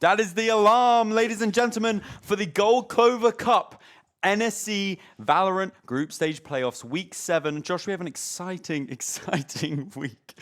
That is the alarm, ladies and gentlemen, for the Gold Clover Cup NSC Valorant Group Stage Playoffs, Week 7. Josh, we have an exciting week.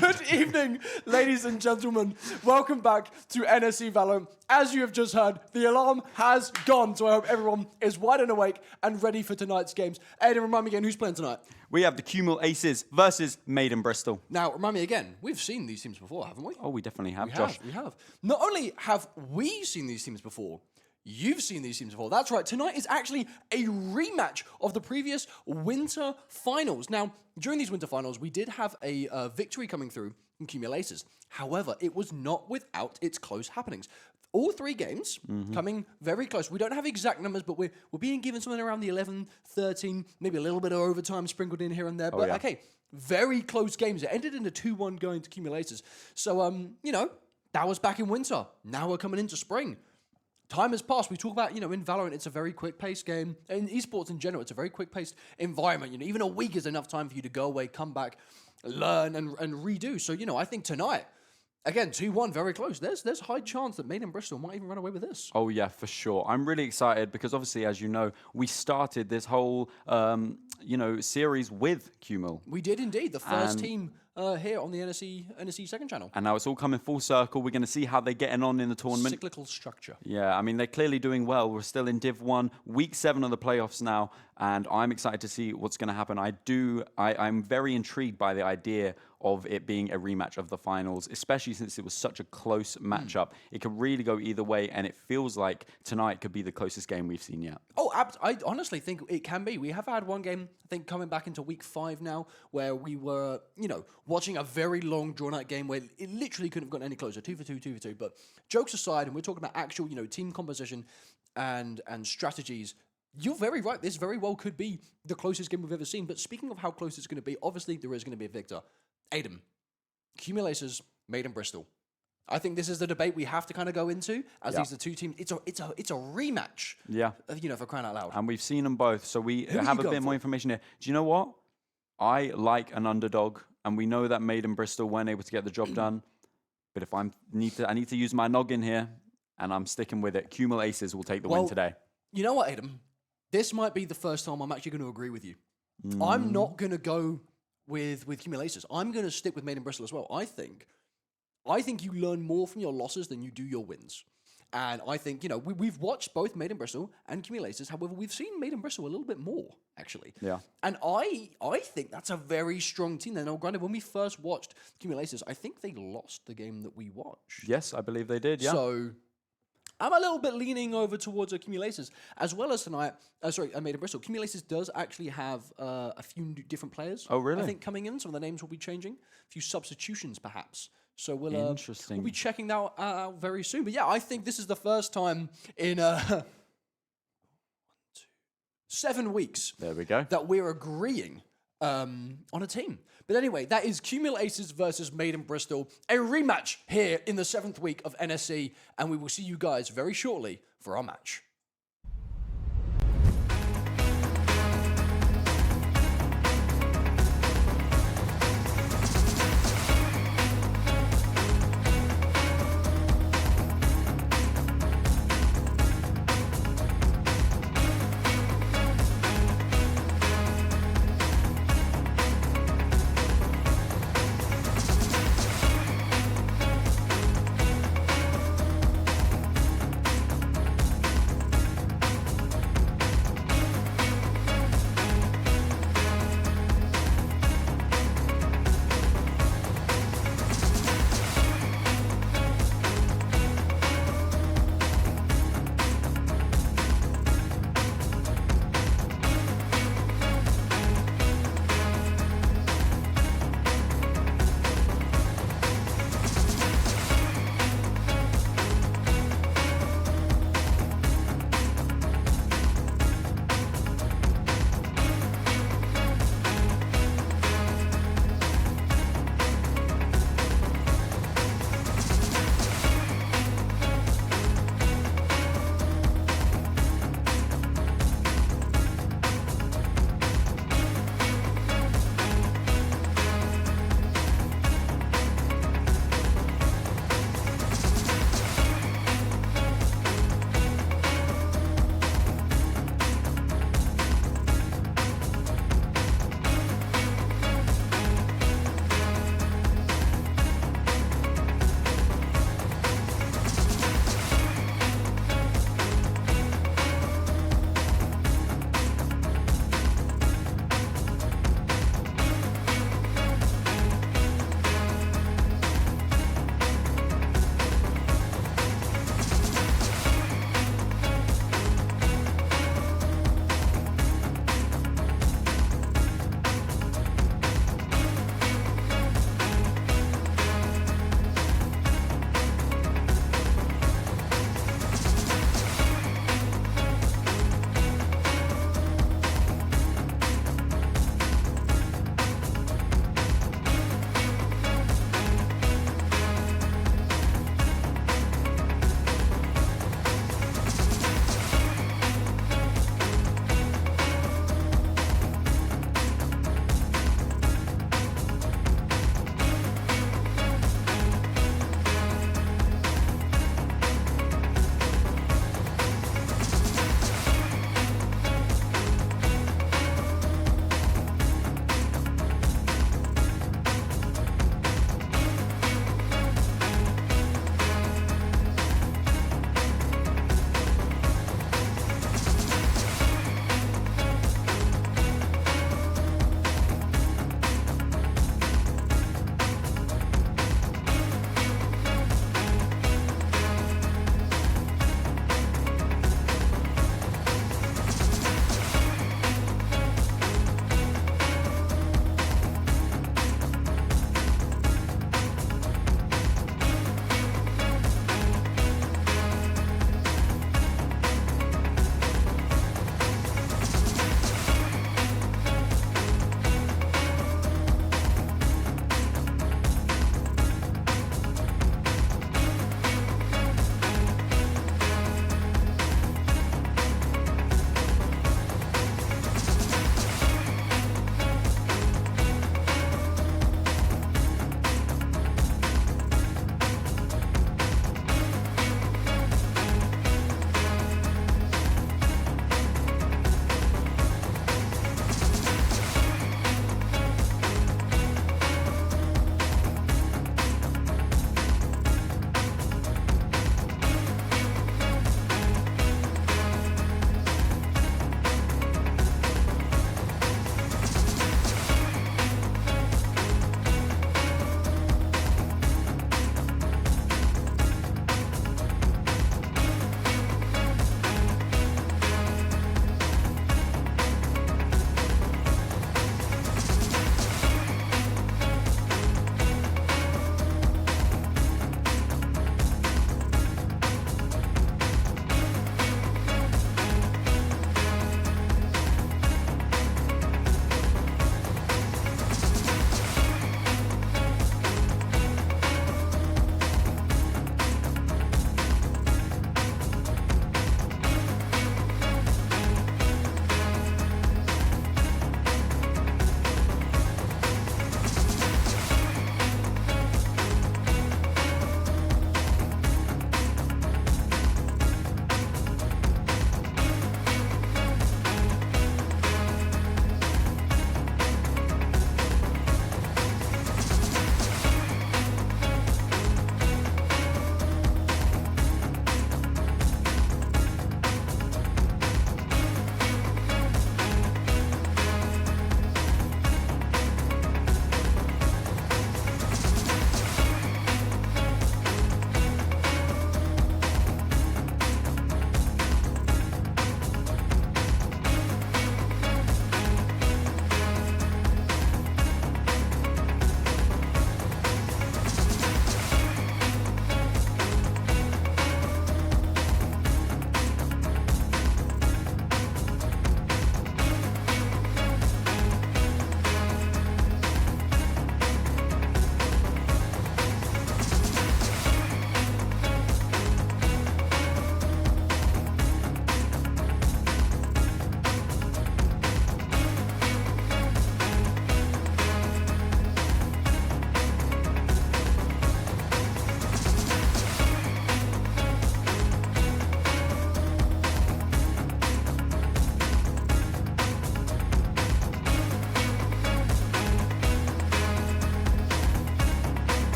Good evening, ladies and gentlemen. Welcome back to NSC Valorant. As you have just heard, the alarm has gone, so I hope everyone is wide and awake and ready for tonight's games. Aiden, remind me again, who's playing tonight? We have the Cumul Aces versus Maiden Bristol. Now, remind me again, we've seen these teams before, haven't we? Oh, we definitely have, Josh. We have. Not only have we seen these teams before, you've seen these teams before. That's right. Tonight is actually a rematch of the previous Winter Finals. Now, during these Winter Finals, we did have a victory coming through in Cumul Aces. However, it was not without its close happenings. All three games coming very close. We don't have exact numbers, but we're being given something around the 11, 13, maybe a little bit of overtime sprinkled in here and there. But okay, very close games. It ended in a 2-1 going to Cumul Aces. So, that was back in winter. Now we're coming into spring. Time has passed. We talk about, in Valorant, it's a very quick-paced game. In esports in general, it's a very quick-paced environment. Even a week is enough time for you to go away, come back, learn, and redo. So, I think tonight, again, 2-1, very close. There's a high chance that Maiden Bristol might even run away with this. Oh, yeah, for sure. I'm really excited because, obviously, as you know, we started this whole, series with Cumul. We did indeed. The first team here on the NSC second channel. And now it's all coming full circle. We're going to see how they're getting on in the tournament. Cyclical structure. Yeah, I mean, they're clearly doing well. We're still in Div 1, Week 7 of the playoffs now, and I'm excited to see what's going to happen. I'm very intrigued by the idea of it being a rematch of the finals, especially since it was such a close matchup. It could really go either way, and it feels like tonight could be the closest game we've seen yet. Oh, I honestly think it can be. We have had one game, I think, coming back into Week 5 now, where we were, watching a very long, drawn-out game where it literally couldn't have gotten any closer. 2 for 2, 2 for 2. But jokes aside, and we're talking about actual, team composition and strategies, you're very right. This very well could be the closest game we've ever seen. But speaking of how close it's going to be, obviously there is going to be a victor. Aiden, Cumul Aces, Maiden Bristol. I think this is the debate we have to kind of go into as these are two teams. It's a rematch. Yeah. For crying out loud. And we've seen them both, so we have a bit more information here. Do you know what? I like an underdog, and we know that Maiden Bristol weren't able to get the job done. But if I need to use my noggin here, and I'm sticking with it. Cumul Aces will take the win today. You know what, Aiden? This might be the first time I'm actually going to agree with you. I'm not going to go with Cumul Aces. I'm going to stick with Maiden Bristol as well. I think you learn more from your losses than you do your wins. And I think, we've watched both Maiden Bristol and Cumul Aces. However, we've seen Maiden Bristol a little bit more, actually. Yeah. And I think that's a very strong team. Now, granted, when we first watched Cumul Aces, I think they lost the game that we watched. Yes, I believe they did, yeah. So I'm a little bit leaning over towards Cumul Aces, as well as tonight. Maiden Bristol. Cumul Aces does actually have a few different players. Oh, really? I think coming in, some of the names will be changing. A few substitutions, perhaps. So we'll be checking that out very soon. But yeah, I think this is the first time in 7 weeks. There we go. That we're agreeing on a team. But anyway, that is Cumul Aces versus Maiden Bristol, a rematch here in the 7th week of NSC, and we will see you guys very shortly for our match.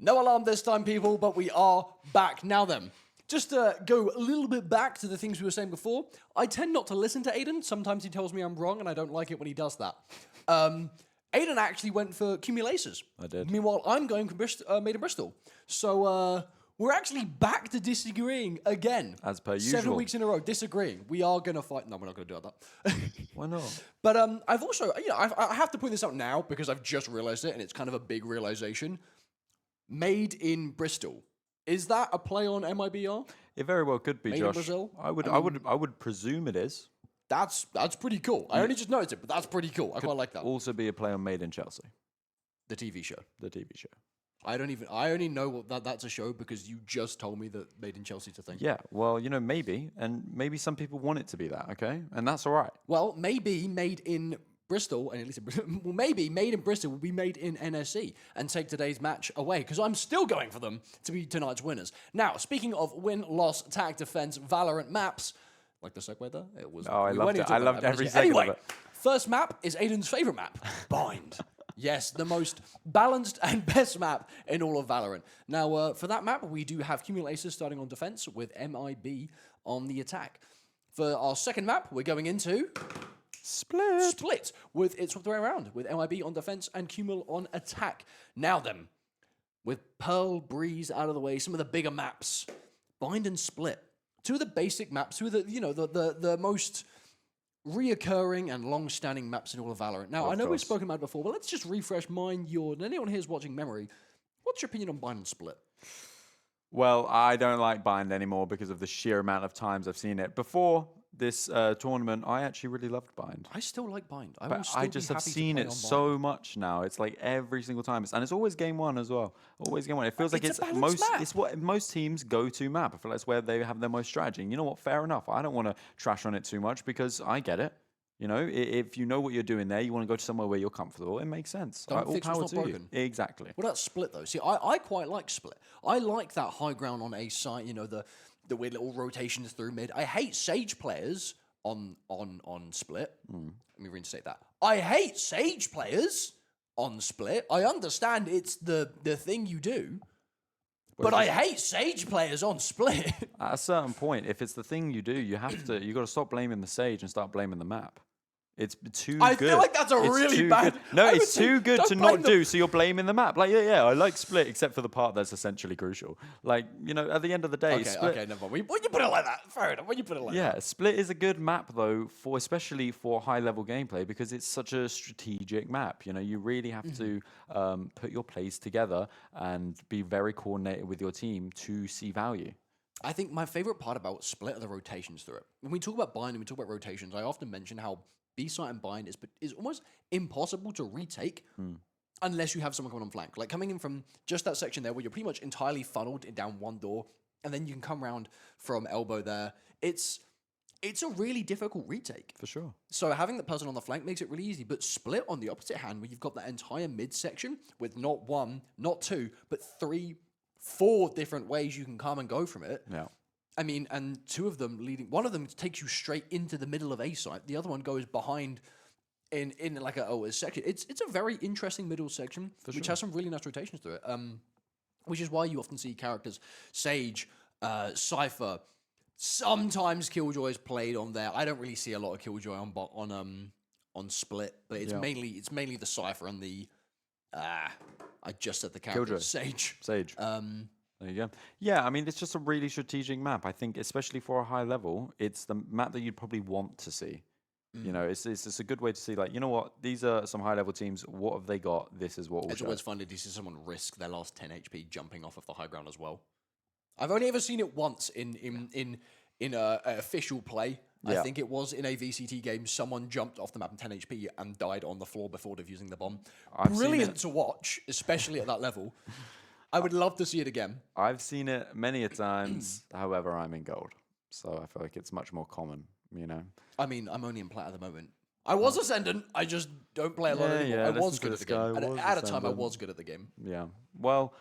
No alarm this time, people, but we are back. Now then, just to go a little bit back to the things we were saying before, I tend not to listen to Aiden. Sometimes he tells me I'm wrong, and I don't like it when he does that. Aiden actually went for Cumulaces. I did. Meanwhile, I'm going for Made in Bristol. So we're actually back to disagreeing again. As per usual. 7 weeks in a row, disagreeing. We are going to fight. No, we're not going to do that. Why not? But I've also, I have to point this out now because I've just realized it, and it's kind of a big realization. Made in Bristol. Is that a play on MIBR? It very well could be, Made in Josh. Brazil? I would presume it is. That's pretty cool. I only just noticed it, but that's pretty cool. I quite like that. Also be a play on Made in Chelsea, The TV show. the TV show. I only know that's a show because you just told me that Made in Chelsea's a thing. Yeah, well, maybe, and maybe some people want it to be that, okay? And that's all right. Well, maybe Made in Bristol, and at least well, maybe Made in Bristol will be made in NSE and take today's match away because I'm still going for them to be tonight's winners. Now, speaking of win, loss, tag, defense, Valorant maps, like the segue there, it was. Oh, I loved it. I loved every second anyway, of it. First map is Aiden's favorite map, Bind. Yes, the most balanced and best map in all of Valorant. Now, for that map, we do have Cumulaces starting on defense with MIB on the attack. For our second map, we're going into Split with it swapped the way around with MIB on defense and Cumul on attack. Now then, with Pearl, Breeze out of the way, some of the bigger maps, Bind and Split. Two of the basic maps, two of the most reoccurring and long-standing maps in all of Valorant. Now, I know we've spoken about it before, but let's just refresh anyone here is watching memory. What's your opinion on Bind and Split? Well, I don't like Bind anymore because of the sheer amount of times I've seen it. Before this tournament, I actually really loved Bind. I still like Bind. But I just have seen it so much now. It's like every single time. And it's always game one as well. Always game one. It feels like it's what most teams go to map. I feel like it's where they have their most strategy. And you know what? Fair enough. I don't want to trash on it too much because I get it. If you know what you're doing there, you want to go to somewhere where you're comfortable. It makes sense. Don't fix what's not broken. Exactly. What about Split though? See, I quite like Split. I like that high ground on A site. The weird little rotations through mid. I hate Sage players on Split. Let me reinstate that. I hate Sage players on Split. I understand it's the thing you do. But I hate Sage players on Split. At a certain point, if it's the thing you do, you got to stop blaming the Sage and start blaming the map. It's too good. I feel like that's really bad. No, it's too good to not do, so you're blaming the map. Like, yeah, I like Split, except for the part that's essentially crucial. Like, at the end of the day, Split... Okay, never mind. When you put it like that, fair enough. When you put it like that. Yeah, Split is a good map, though, especially for high-level gameplay, because it's such a strategic map. You really have to put your plays together and be very coordinated with your team to see value. I think my favorite part about Split are the rotations through it. When we talk about Bind and we talk about rotations, I often mention how B-site and Bind is almost impossible to retake unless you have someone coming on flank. Like coming in from just that section there where you're pretty much entirely funneled down one door and then you can come around from elbow there. It's a really difficult retake. For sure. So having the person on the flank makes it really easy. But Split on the opposite hand where you've got that entire mid section with not one, not two, but 3, 4 different ways you can come and go from it. Yeah. I mean, and two of them one of them takes you straight into the middle of A site. The other one goes behind in like a section. It's a very interesting middle section, which has some really nice rotations through it. Which is why you often see characters, Sage, Cypher, sometimes Killjoy is played on there. I don't really see a lot of Killjoy on Split, but it's mainly the Cypher and the I just said the character Killjoy. Sage. There you go. Yeah, I mean, it's just a really strategic map. I think, especially for a high level, it's the map that you'd probably want to see. It's a good way to see, like, you know what? These are some high level teams. What have they got? This is what we'll It's always fun to see someone risk their last 10 HP jumping off of the high ground as well. I've only ever seen it once in a official play. Yeah. I think it was in a VCT game. Someone jumped off the map in 10 HP and died on the floor before defusing the bomb. Brilliant to watch, especially at that level. I would love to see it again. I've seen it many a times. However, I'm in gold, so I feel like it's much more common. I mean, I'm only in plat at the moment. I was Ascendant. I just don't play a lot anymore. I was good at the game. At a time, I was good at the game. Yeah. Well,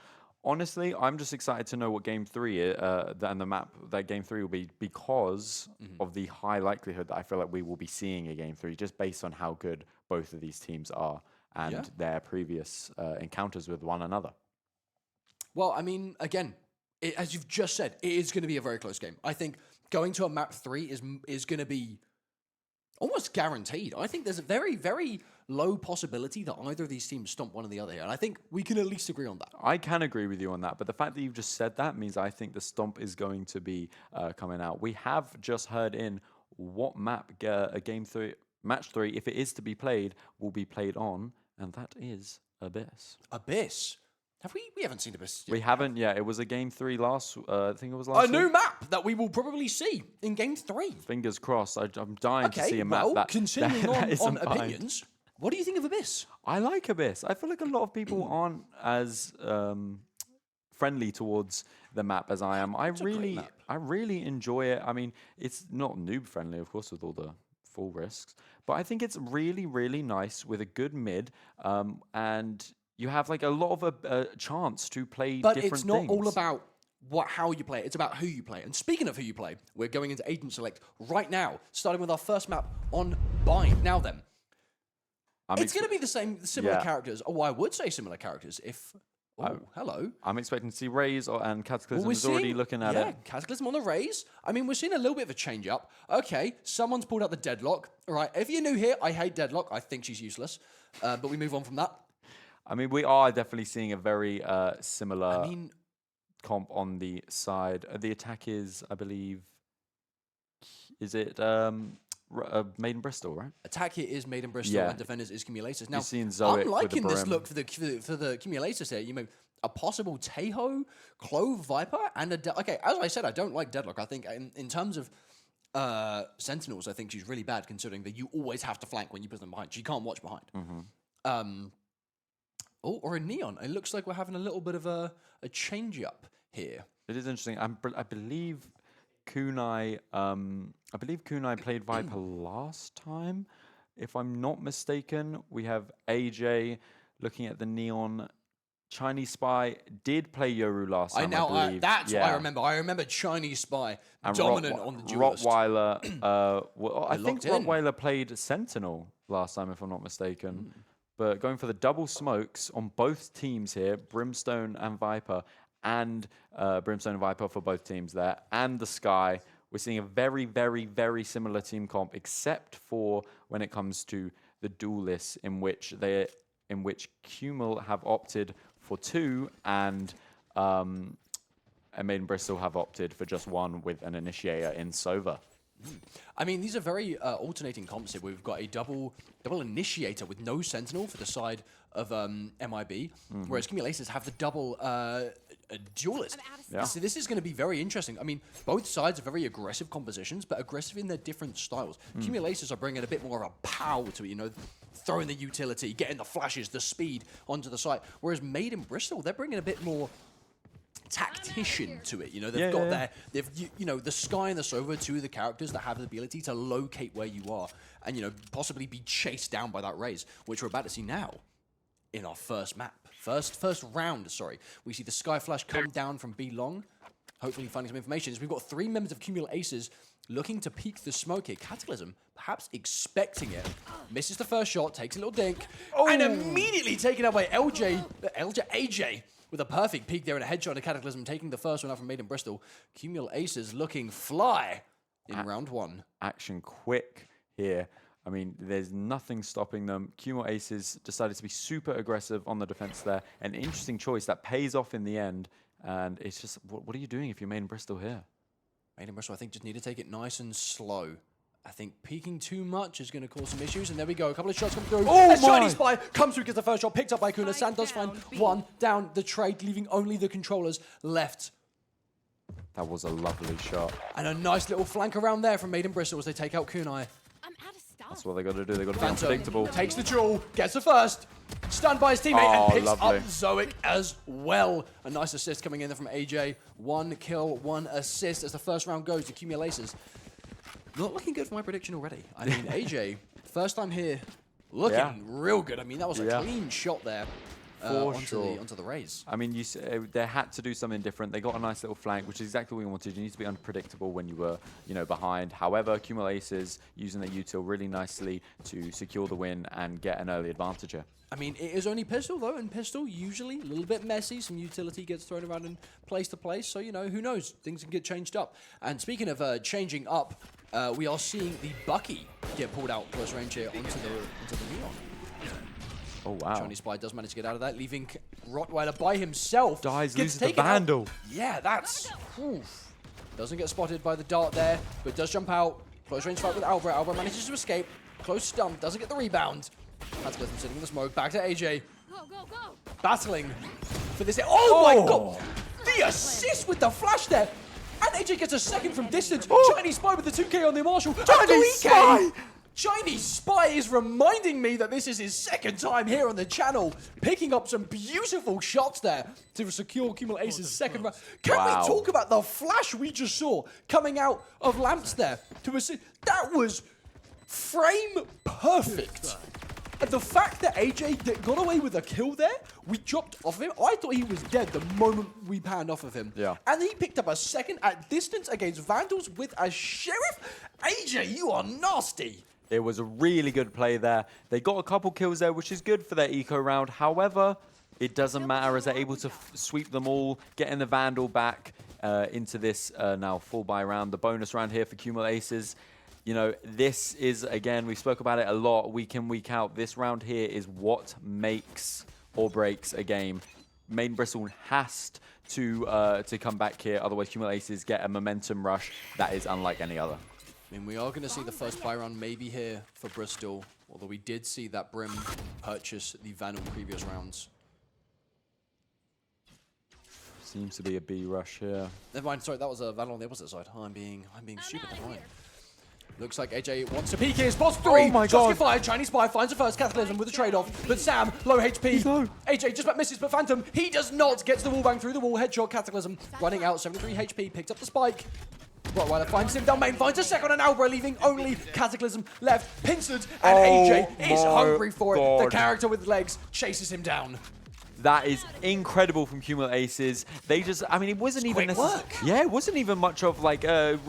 honestly, I'm just excited to know what Game 3 and the map that Game 3 will be because of the high likelihood that I feel like we will be seeing a Game 3 just based on how good both of these teams are and their previous encounters with one another. Well, I mean, again, as you've just said, it is going to be a very close game. I think going to a map 3 is going to be almost guaranteed. I think there's a very, very low possibility that either of these teams stomp one or the other here. And I think we can at least agree on that. I can agree with you on that, but the fact that you've just said that means I think the stomp is going to be coming out. We have just heard in what map match 3, if it is to be played, will be played on, and that is Abyss. Abyss? Have we? We haven't seen Abyss yet. We haven't yet. It was a game 3 last. I think it was last. A new map that we will probably see in game 3. Fingers crossed. I'm dying to see a map well, that. continuing that on isn't opinions, what do you think of Abyss? I like Abyss. I feel like a lot of people aren't as friendly towards the map as I am. I really enjoy it. I mean, it's not noob friendly, of course, with all the full risks, but I think it's really, really nice with a good mid, and you have like a lot of a chance to play different things. But it's not all about how you play it. It's about who you play. And speaking of who you play, we're going into Agent Select right now, starting with our first map on Bind. Now then, it's going to be similar characters. Oh, I would say similar characters if... Oh, hello. I'm expecting to see Raze and Cataclysm is already looking at it. Yeah, Cataclysm on the Raze. I mean, we're seeing a little bit of a change up. Okay, someone's pulled out the Deadlock. All right, if you're new here, I hate Deadlock. I think she's useless. But we move on from that. I mean, we are definitely seeing a very similar comp on the side. The attack is, I believe, is it Made in Bristol, right? Attack here is Made in Bristol, and Defenders is Cumulators. Now, I'm liking this look for the Cumulators here. You know, a possible Teho, Clove, Viper, and okay, as I said, I don't like Deadlock. I think in terms of Sentinels, I think she's really bad considering that you always have to flank when you put them behind. She can't watch behind. Or a Neon. It looks like we're having a little bit of a change up here. It is interesting. I believe Kunai. I believe Kunai played Viper last time, if I'm not mistaken. We have AJ looking at the Neon. Chinese Spy did play Yoru last time, I believe. That's what I remember. I remember Chinese Spy and dominant on the duelist. Rottweiler. I think Rottweiler played Sentinel last time, if I'm not mistaken. But going for the double smokes on both teams here, Brimstone and Viper, and Brimstone and Viper for both teams there, and the Sky. We're seeing a very, very, very similar team comp, except for when it comes to the duelists, in which Cumul have opted for 2, and Made in Bristol have opted for just 1 with an initiator in Sova. I mean, these are very alternating comps here. We've got a double initiator with no sentinel for the side of MIB, whereas Cumulators have the double duelist. Yeah. So this is going to be very interesting. I mean, both sides are very aggressive compositions, but aggressive in their different styles. Cumulators are bringing a bit more of a power to it, you know, throwing the utility, getting the flashes, the speed onto the site. Whereas Made in Bristol, they're bringing a bit more tactician to it. You know, they've got you know, the Sky and the Sova, 2 of the characters that have the ability to locate where you are and, you know, possibly be chased down by that Raze, which we're about to see now in our first map. First round, sorry. We see the Sky Flash come down from B long, hopefully finding some information. We've got 3 members of Cumul Aces looking to peek the smoke here. Cataclysm, perhaps expecting it. Misses the first shot, takes a little dink, and immediately taken out by AJ. With a perfect peek there and a headshot to Cataclysm, taking the first one out from Made in Bristol. Cumul Aces looking fly in round 1. Action quick here. I mean, there's nothing stopping them. Cumul Aces decided to be super aggressive on the defense there. An interesting choice that pays off in the end. And it's just, what are you doing if you're Made in Bristol here? Made in Bristol, I think, just need to take it nice and slow. I think peeking too much is going to cause some issues. And there we go. A couple of shots come through. Oh, Chinese Spy comes through, gets the first shot, picked up by Kuna. Sand does find 1 down the trade, leaving only the controllers left. That was a lovely shot. And a nice little flank around there from Made in Bristol as they take out Kunai. That's what they got to do. They got to be unpredictable. Takes the jewel, gets the first. Stunned by his teammate and picks up Zoic as well. A nice assist coming in there from AJ. 1 kill, 1 assist as the first round goes to Cumul Aces. Not looking good for my prediction already. I mean, AJ, first time here, looking real good. I mean, that was a clean shot there onto the Rays. I mean, they had to do something different. They got a nice little flank, which is exactly what we wanted. You need to be unpredictable when you were, behind. However, Aces using their util really nicely to secure the win and get an early advantage here. I mean, it is only pistol, though, and pistol usually a little bit messy. Some utility gets thrown around in place to place, so, who knows? Things can get changed up. And speaking of changing up, we are seeing the Bucky get pulled out close range here onto the Neon. Oh, wow. Chinese Spy does manage to get out of that, leaving Rottweiler by himself. Loses the Vandal. Yeah, that's... Oof. Doesn't get spotted by the dart there, but does jump out. Close range fight with Albra. Albra manages to escape. Close stump, doesn't get the rebound. Cataclysm sitting in the smoke. Back to AJ. Go. Battling for this. Oh my god! The assist with the flash there. And AJ gets a second from distance. Chinese Spy with the 2K on the Marshall. Chinese Spy! Chinese Spy is reminding me that this is his second time here on the channel, picking up some beautiful shots there to secure Aces' second round. Can we talk about the flash we just saw coming out of Lamps there to assist? That was frame perfect. And the fact that AJ got away with a kill there, we dropped off him. I thought he was dead the moment we panned off of him. Yeah. And he picked up a second at distance against Vandals with a Sheriff. AJ, you are nasty. It was a really good play there. They got a couple kills there, which is good for their eco round. However, it doesn't matter as they're able to sweep them all, getting the Vandal back into this now full buy round. The bonus round here for Aces. This is, again, we spoke about it a lot, week in, week out. This round here is what makes or breaks a game. Maiden Bristol has to come back here, otherwise Aces get a momentum rush that is unlike any other. I mean, we are going to see the first buy round maybe here for Bristol, although we did see that Brim purchase the Vandal previous rounds. Seems to be a B rush here. Never mind, sorry, that was a Vandal on the opposite side. I'm being stupid, never mind. Looks like AJ wants to peek here. Spots three. Oh my Shots god. get fired. Chinese Spy finds the first Cataclysm with a trade-off. But Sam, low HP. He's low. AJ just about misses, but Phantom, he does not. Gets the wall bang through the wall. Headshot Cataclysm. Running out, 73 HP. Picks up the spike. Rottweiler finds him down main. Finds a second on Albra, leaving only Cataclysm left. Pincered. And AJ is hungry for it. The character with legs chases him down. That is incredible from Aces. They just, I mean, it wasn't even work. Yeah, it wasn't even much of like, there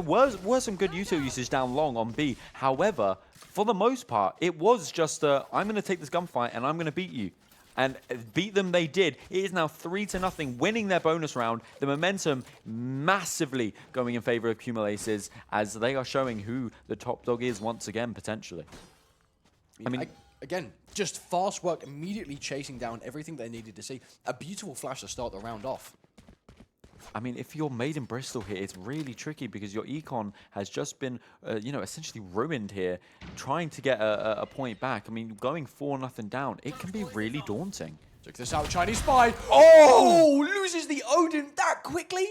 were some good util usage down long on B. However, for the most part, it was just, I'm going to take this gunfight and I'm going to beat you. And beat them they did. It is now 3-0, winning their bonus round. The momentum massively going in favor of Aces as they are showing who the top dog is once again, potentially. I mean, again, just fast work, immediately chasing down everything they needed to see. A beautiful flash to start the round off. I mean, if you're Maiden Bristol here, it's really tricky because your econ has just been, essentially ruined here, trying to get a point back. I mean, going 4-0 down, it can be really daunting. Check this out, Chinese Spy. Oh, loses the Odin that quickly.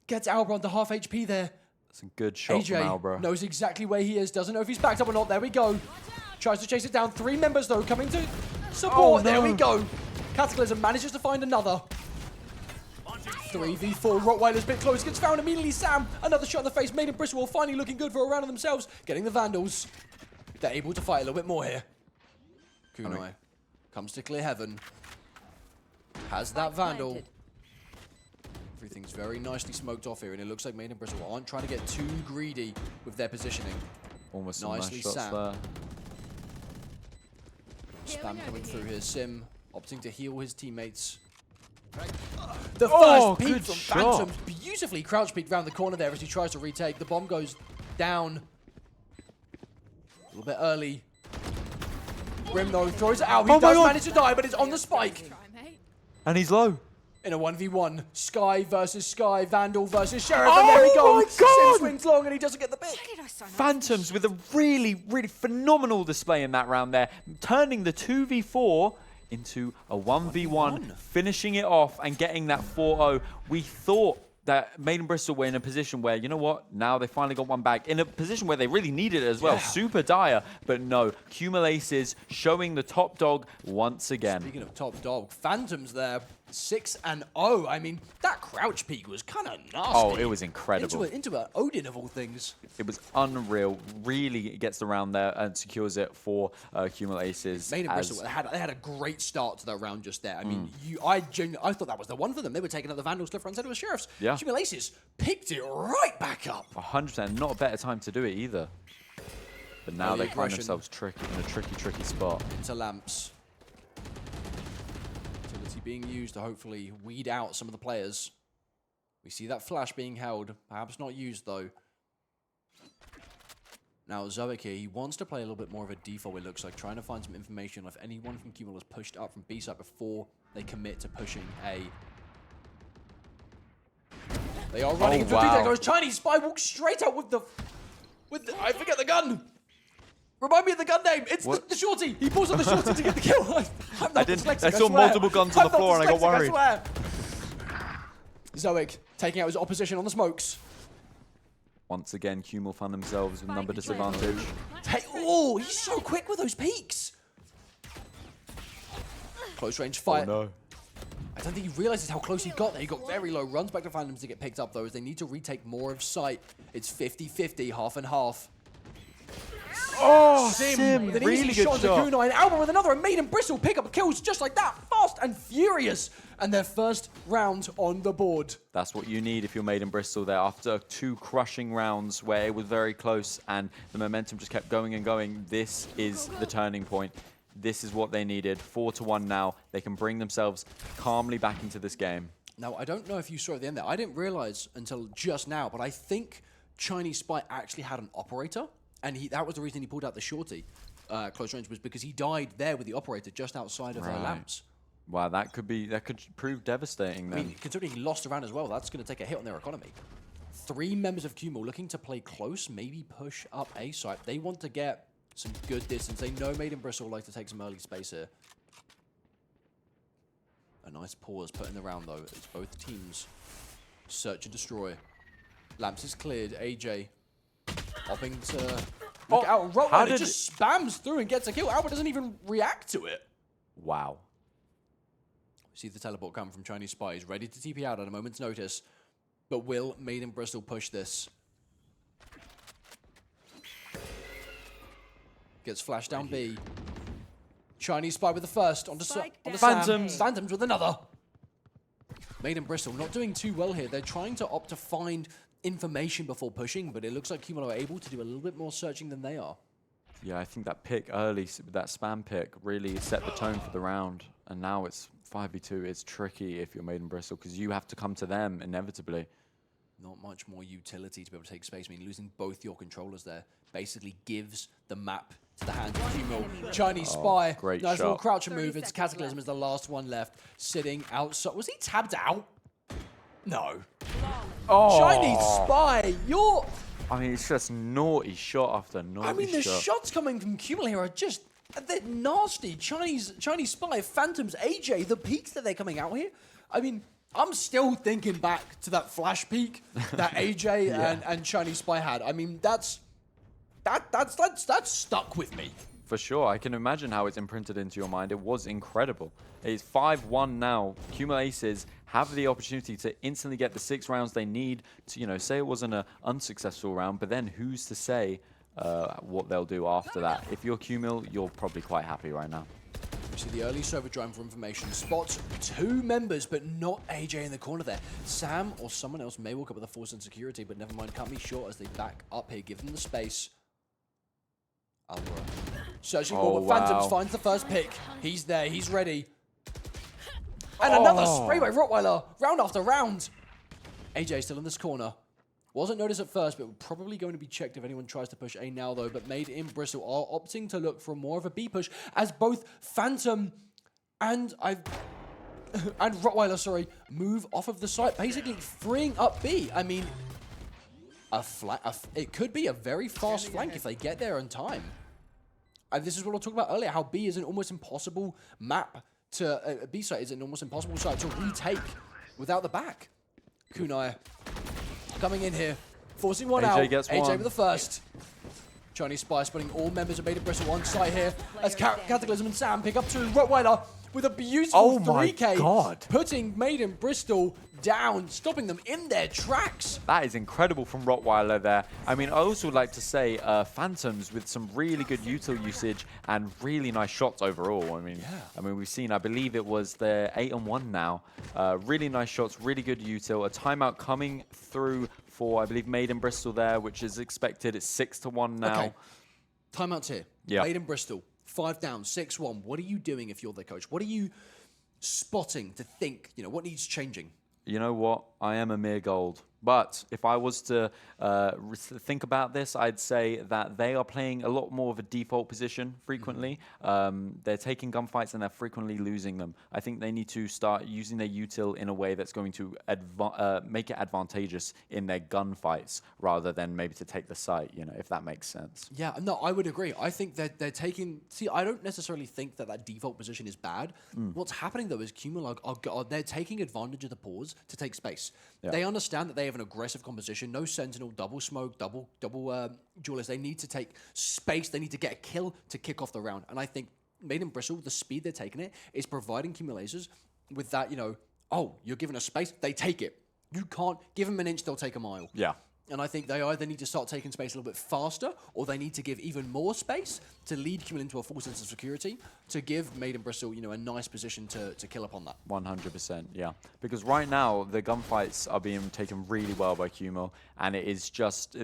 Gets Albra onto half HP there. That's a good shot from Albra. Knows exactly where he is, doesn't know if he's backed up or not. There we go. Tries to chase it down. 3 members, though, coming to support. Oh, no. There we go. Cataclysm manages to find another. 3v4. Rottweiler's a bit close. Gets found immediately. Sam, another shot in the face. Maiden Bristol finally looking good for a round of themselves. Getting the Vandals. They're able to fight a little bit more here. Kunai comes to clear heaven. Has that Vandal. Everything's very nicely smoked off here, and it looks like Maiden Bristol aren't trying to get too greedy with their positioning. Almost some Nicely nice shots Sam. there. Spam coming through here. Sim opting to heal his teammates. The first peek from Phantom. Beautifully crouch peek round the corner there as he tries to retake. The bomb goes down. A little bit early. Grim though throws it out. He does manage to die, but it's on the spike. And he's low. In a 1v1, Sky versus Sky, Vandal versus Sheriff, and there we go. Sim swings long and he doesn't get the pick. Phantoms with a really, really phenomenal display in that round there, turning the 2v4 into a 1v1, finishing it off and getting that 4-0. We thought that Maiden Bristol were in a position where, you know what, now they finally got one back. In a position where they really needed it as well. Yeah. Super dire, but no. Aces showing the top dog once again. Speaking of top dog, Phantoms there 6-0. I mean, that crouch peek was kind of nasty. Oh, it was incredible. Into an Odin of all things. It was unreal. Really gets the round there and secures it for Cumul Aces. Maiden Bristol, they had a great start to that round just there. I mean, I thought that was the one for them. They were taking out the Vandals left, right, center with Sheriffs. Yeah. Cumul Aces picked it right back up. 100%. Not a better time to do it either. But now they find themselves in a tricky spot. Into Lamps. Utility being used to hopefully weed out some of the players. We see that flash being held. Perhaps not used, though. Now, Zoic here, he wants to play a little bit more of a default, it looks like, trying to find some information if anyone from Cumul has pushed up from B side before they commit to pushing A. They are running into wow. goes Chinese Spy walks straight out with the I forget the gun. Remind me of the gun name. It's the shorty. He pulls on the shorty to get the kill. I'm not dyslexic, I saw multiple guns on the floor and I got worried. Zoic taking out his opposition on the smokes. Once again, Cumul found themselves with number disadvantage. Oh, he's so quick with those peaks. Close range fight. Oh no. I don't think he realizes how close he got there. He got very low. Runs back to find him to get picked up, though, as they need to retake more of sight. It's 50-50, half and half. Oh, Sim, Sim, really good shot. Kunai and Alba with another. Maiden Bristol pick up kills just like that, fast and furious. And their first round on the board. That's what you need if you're Maiden Bristol there. After 2 crushing rounds where it was very close and the momentum just kept going and going, this is the turning point. This is what they needed. 4-1 now. They can bring themselves calmly back into this game. Now, I don't know if you saw at the end there. I didn't realize until just now, but I think Chinese Spy actually had an operator. And that was the reason he pulled out the shorty close range, was because he died there with the operator just outside of Lamps. Wow, that could prove devastating then. I mean, considering he lost a round as well, that's going to take a hit on their economy. 3 members of Cumul looking to play close, maybe push up A site. They want to get some good distance. They know Maiden Bristol like to take some early space here. A nice pause put in the round, though, as both teams search and destroy. Lamps is cleared. AJ hopping to look out. Rottweiler just spams through and gets a kill. Albert doesn't even react to it. Wow. See the teleport come from Chinese Spy. He's ready to TP out at a moment's notice. But will Maiden Bristol push this? Gets flashed down B. Chinese Spy with the first on the Phantoms. Phantoms with another. Maiden Bristol not doing too well here. They're trying to opt to find information before pushing, but it looks like Cumul are able to do a little bit more searching than they are. Yeah, I think that pick early, that spam pick, really set the tone for the round. And now it's 5v2. It's tricky if you're Maiden Bristol because you have to come to them inevitably. Not much more utility to be able to take space. I mean, losing both your controllers there basically gives the map to the hands of Cumul. Chinese Spy. Great nice shot. little croucher move. It's Cataclysm is the last one left. Sitting outside. Was he tabbed out? No. Oh. Chinese Spy, you're... I mean, it's just naughty shot after naughty shot. I mean, the shots coming from Cumul here are just... They're nasty. Chinese Spy, Phantoms, AJ, the peaks that they're coming out here. I mean, I'm still thinking back to that flash peak that AJ and Chinese Spy had. I mean, that's stuck with me. For sure. I can imagine how it's imprinted into your mind. It was incredible. It's 5-1 now. Cumul Aces have the opportunity to instantly get the 6 rounds they need to, you know, say it wasn't an unsuccessful round, but then who's to say what they'll do after that? If you're Cumul, you're probably quite happy right now. We see the early server driving for information. Spots 2 members, but not AJ in the corner there. Sam or someone else may walk up with a force and security, but never mind, can't be short as they back up here. Give them the space. Alvaro. Searching for Phantoms finds the first pick. He's there, he's ready. And another spray by Rottweiler, round after round. AJ still in this corner. Wasn't noticed at first, but probably going to be checked if anyone tries to push A now, though. But Maiden Bristol are opting to look for more of a B push, as both Phantom and Rottweiler, sorry, move off of the site, basically freeing up B. I mean, it could be a very fast flank if they get there in time. And this is what I talked about earlier, how B is an almost impossible map to... B site is an almost impossible site to retake without the back. Kunai coming in here, forcing one out. AJ with the first. Chinese Spy spotting all members of Maiden Bristol on site here as Cataclysm and Sam pick up 2. Rottweiler with a beautiful Oh my 3K, God. putting Made in Bristol down, stopping them in their tracks. That is incredible from Rottweiler there. I mean, I also would like to say Phantoms with some really good util usage and really nice shots overall. I mean, we've seen, I believe it was the 8-on-1 now. Really nice shots, really good util. A timeout coming through for, I believe, Made in Bristol there, which is expected. It's 6-1 now. Okay. Timeouts here. Yeah. Made in Bristol, 5 down, 6-1. What are you doing if you're their coach? What are you spotting to think, what needs changing? You know what? I am a mere gold. But if I was to think about this, I'd say that they are playing a lot more of a default position frequently. They're taking gunfights and they're frequently losing them. I think they need to start using their util in a way that's going to make it advantageous in their gunfights rather than maybe to take the site, if that makes sense. Yeah, no, I would agree. I think that they're taking... See, I don't necessarily think that default position is bad. What's happening, though, is Cumulug they're taking advantage of the pause to take space. Yeah. They understand that they have an aggressive composition, no sentinel, double smoke, double duelist. They need to take space. They need to get a kill to kick off the round. And I think Made in Bristol, the speed they're taking it, is providing Cumulators with that, oh, you're giving us space, they take it. You can't give them an inch, they'll take a mile. Yeah. And I think they either need to start taking space a little bit faster, or they need to give even more space to lead Cumul into a full sense of security, to give Made in Bristol, a nice position to kill upon that. 100%, yeah. Because right now, the gunfights are being taken really well by Cumul, and it is just,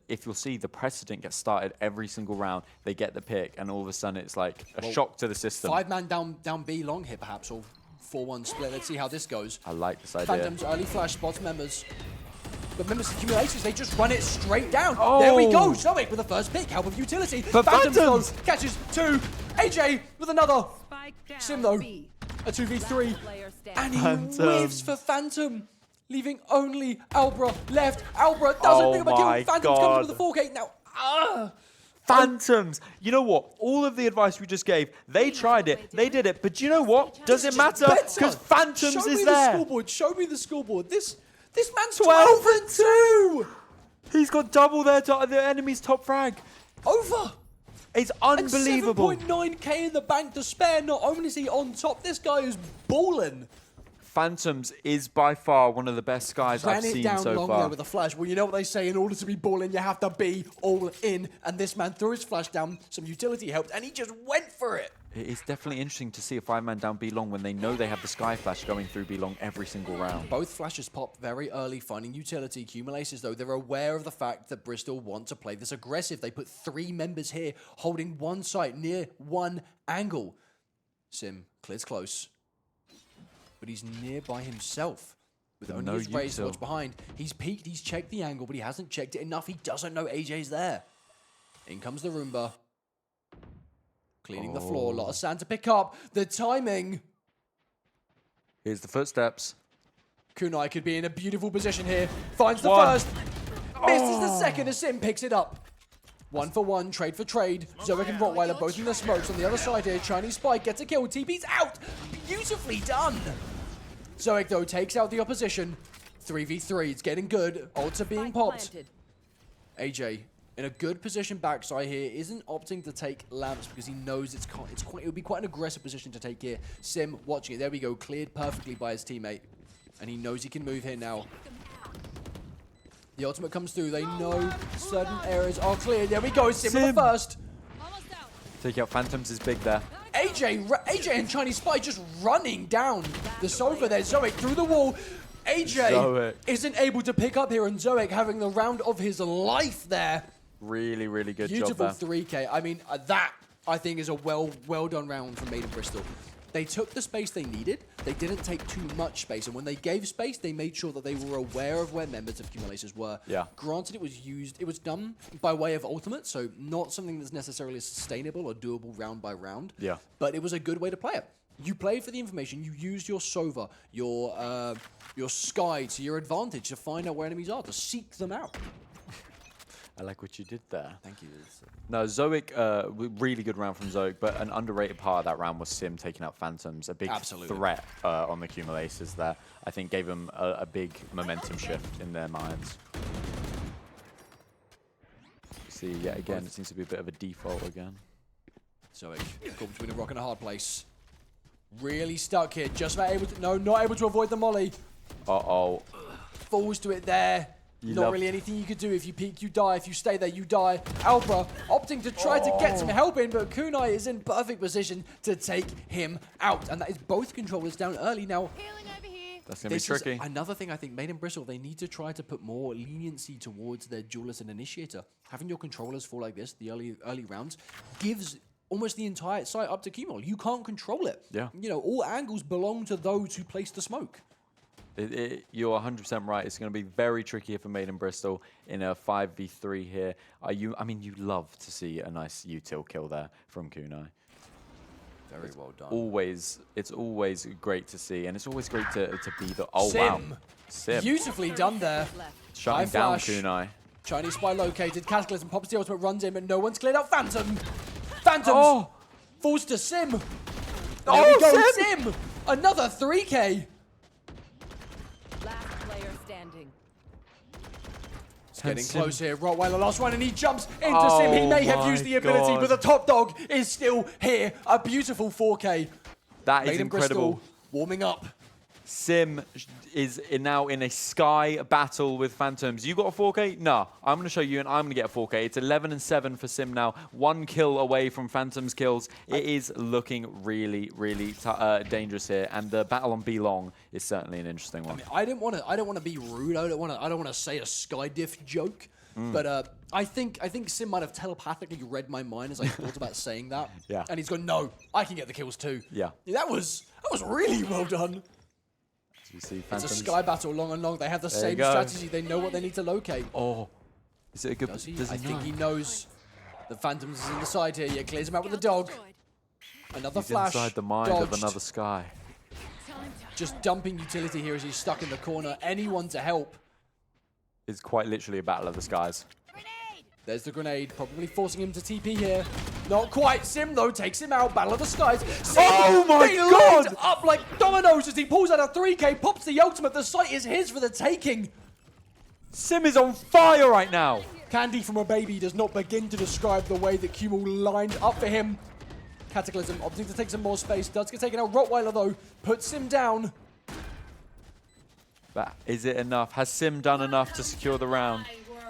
if you'll see, the precedent gets started every single round. They get the pick, and all of a sudden, it's like a shock to the system. 5-man down B long here, perhaps, or 4-1 split. Let's see how this goes. I like this idea. Phantoms, early flash spots members. But members accumulators, they just run it straight down. There we go. Zoic with the first pick. Help of utility. But Phantoms catches 2. AJ with another. Sim though. B. A 2v3. And he Phantom. whiffs for Phantom. Leaving only Albra left. Albra doesn't pick up a kill. my Phantom's God. coming with a 4K. Now, Phantoms. You know what? All of the advice we just gave, they tried it, they did it. But you know what? Does it matter? better. Because Phantoms Show me is the there. scoreboard. Show me the scoreboard. This man's 12 12-2. He's got double the enemy's top frag. Over. It's And unbelievable. 7.9k in the bank to spare. Not only is he on top, this guy is balling. Phantoms is by far one of the best guys I've Ran it seen down so long there far. with a flash. Well, you know what they say, in order to be balling, you have to be all in. And this man threw his flash down, some utility helped, and he just went for it. It is definitely interesting to see a 5-man down B long when they know they have the Sky Flash going through B long every single round. Both flashes pop very early, finding utility. Accumulators, though, they're aware of the fact that Bristol want to play this aggressive. They put 3 members here, holding one site near one angle. Sim clears close, but he's near by himself. With only no his raise util. what's behind. He's peeked, he's checked the angle, but he hasn't checked it enough. He doesn't know AJ's there. In comes the Roomba. Cleaning the floor. A lot of sand to pick up. The timing. Here's the footsteps. Kunai could be in a beautiful position here. Finds the One. first. Misses the second as Sim picks it up. 1 for 1, trade for trade. Zoic and Rottweiler both in the smokes. On the other side here, Chinese Spike gets a kill. TP's out. Beautifully done. Zoic, though, takes out the opposition. 3v3. It's getting good. Ults are being popped. AJ, in a good position backside here, isn't opting to take lamps because he knows it would be quite an aggressive position to take here. Sim watching it. There we go. Cleared perfectly by his teammate. And he knows he can move here now. The ultimate comes through. They know certain areas are cleared. There we go. Sim with the first. Take out Phantoms is big there. AJ and Chinese Spy just running down the sofa there. Zoic through the wall. AJ Zoic. isn't able to pick up here, and Zoic having the round of his life there. Really, really good Beautiful job there. 3K. I mean, that, I think, is a well done round from Made in Bristol. They took the space they needed. They didn't take too much space. And when they gave space, they made sure that they were aware of where members of Accumulators were. Yeah. Granted, it was done by way of ultimate, so not something that's necessarily sustainable or doable round by round. Yeah. But it was a good way to play it. You played for the information. You used your Sova, your Sky to your advantage to find out where enemies are, to seek them out. I like what you did there. Thank you. No, Zoic, really good round from Zoic, but an underrated part of that round was Sim taking out Phantoms. A big Absolutely. threat on the Accumulators there. I think gave them a big momentum shift in their minds. See, yet again, it seems to be a bit of a default again. Zoic caught between a rock and a hard place. Really stuck here. Just about able to... No, not able to avoid the molly. Uh-oh. Falls to it there. Not really anything you could do. If you peek, you die. If you stay there, you die. Albra opting to try to get some help in, but Kunai is in perfect position to take him out. And that is both controllers down early now. That's going to be tricky. Another thing I think Made in Bristol, they need to try to put more leniency towards their duelist and initiator. Having your controllers fall like this, the early rounds, gives almost the entire site up to Kumul. You can't control it. Yeah. You know, all angles belong to those who place the smoke. You're 100% right. It's going to be very tricky for Made in Bristol in a 5v3 here. I mean, you love to see a nice util kill there from Kunai. Very well done. It's always great to see, and it's always great to be the... Oh, Sim. wow. Sim. Beautifully done there. Shutting High down flash. Kunai. Chinese spy located. Cataclysm pops the ultimate, runs in, but no one's cleared out Phantom. Phantoms falls to Sim. There we go, Sim! Another 3K. Last player standing. It's getting close here. Rottweiler last one, and he jumps into Sim. He may have used the ability, but the top dog is still here. A beautiful 4K. That is Made in incredible. Bristol, warming up. Sim is now in a sky battle with Phantoms. You got a 4K? No. I'm going to show you, and I'm going to get a 4K. It's 11-7 for Sim now. 1 kill away from Phantoms kills. It is looking really, really dangerous here, and the battle on B Long is certainly an interesting one. I mean, I don't want to be rude. I don't want to say a sky diff joke. But I think Sim might have telepathically read my mind as I thought about saying that. Yeah. And he's gone, no, I can get the kills too. Yeah. That was really well done. You see It's Phantoms. a sky battle, long and long. They have the There same you go. strategy. They know what they need to locate. Oh, is it a good? Does he? Does I he think know? he knows. The Phantoms is in the side here. Yeah, clears him out with the dog. Another He's flash. inside the mind of dodged. another sky. Just dumping utility here as he's stuck in the corner. Anyone to help. It's quite literally a battle of the skies. There's the grenade, probably forcing him to TP here. Not quite. Sim, though, takes him out. Battle of the Skies. Sim, Oh my they God! lined up like dominoes as he pulls out a 3K, pops the ultimate. The site is his for the taking. Sim is on fire right now. Candy from a baby does not begin to describe the way that Kumul lined up for him. Cataclysm opting to take some more space. Does get taken out. Rottweiler, though, puts him down. But is it enough? Has Sim done enough to secure the round?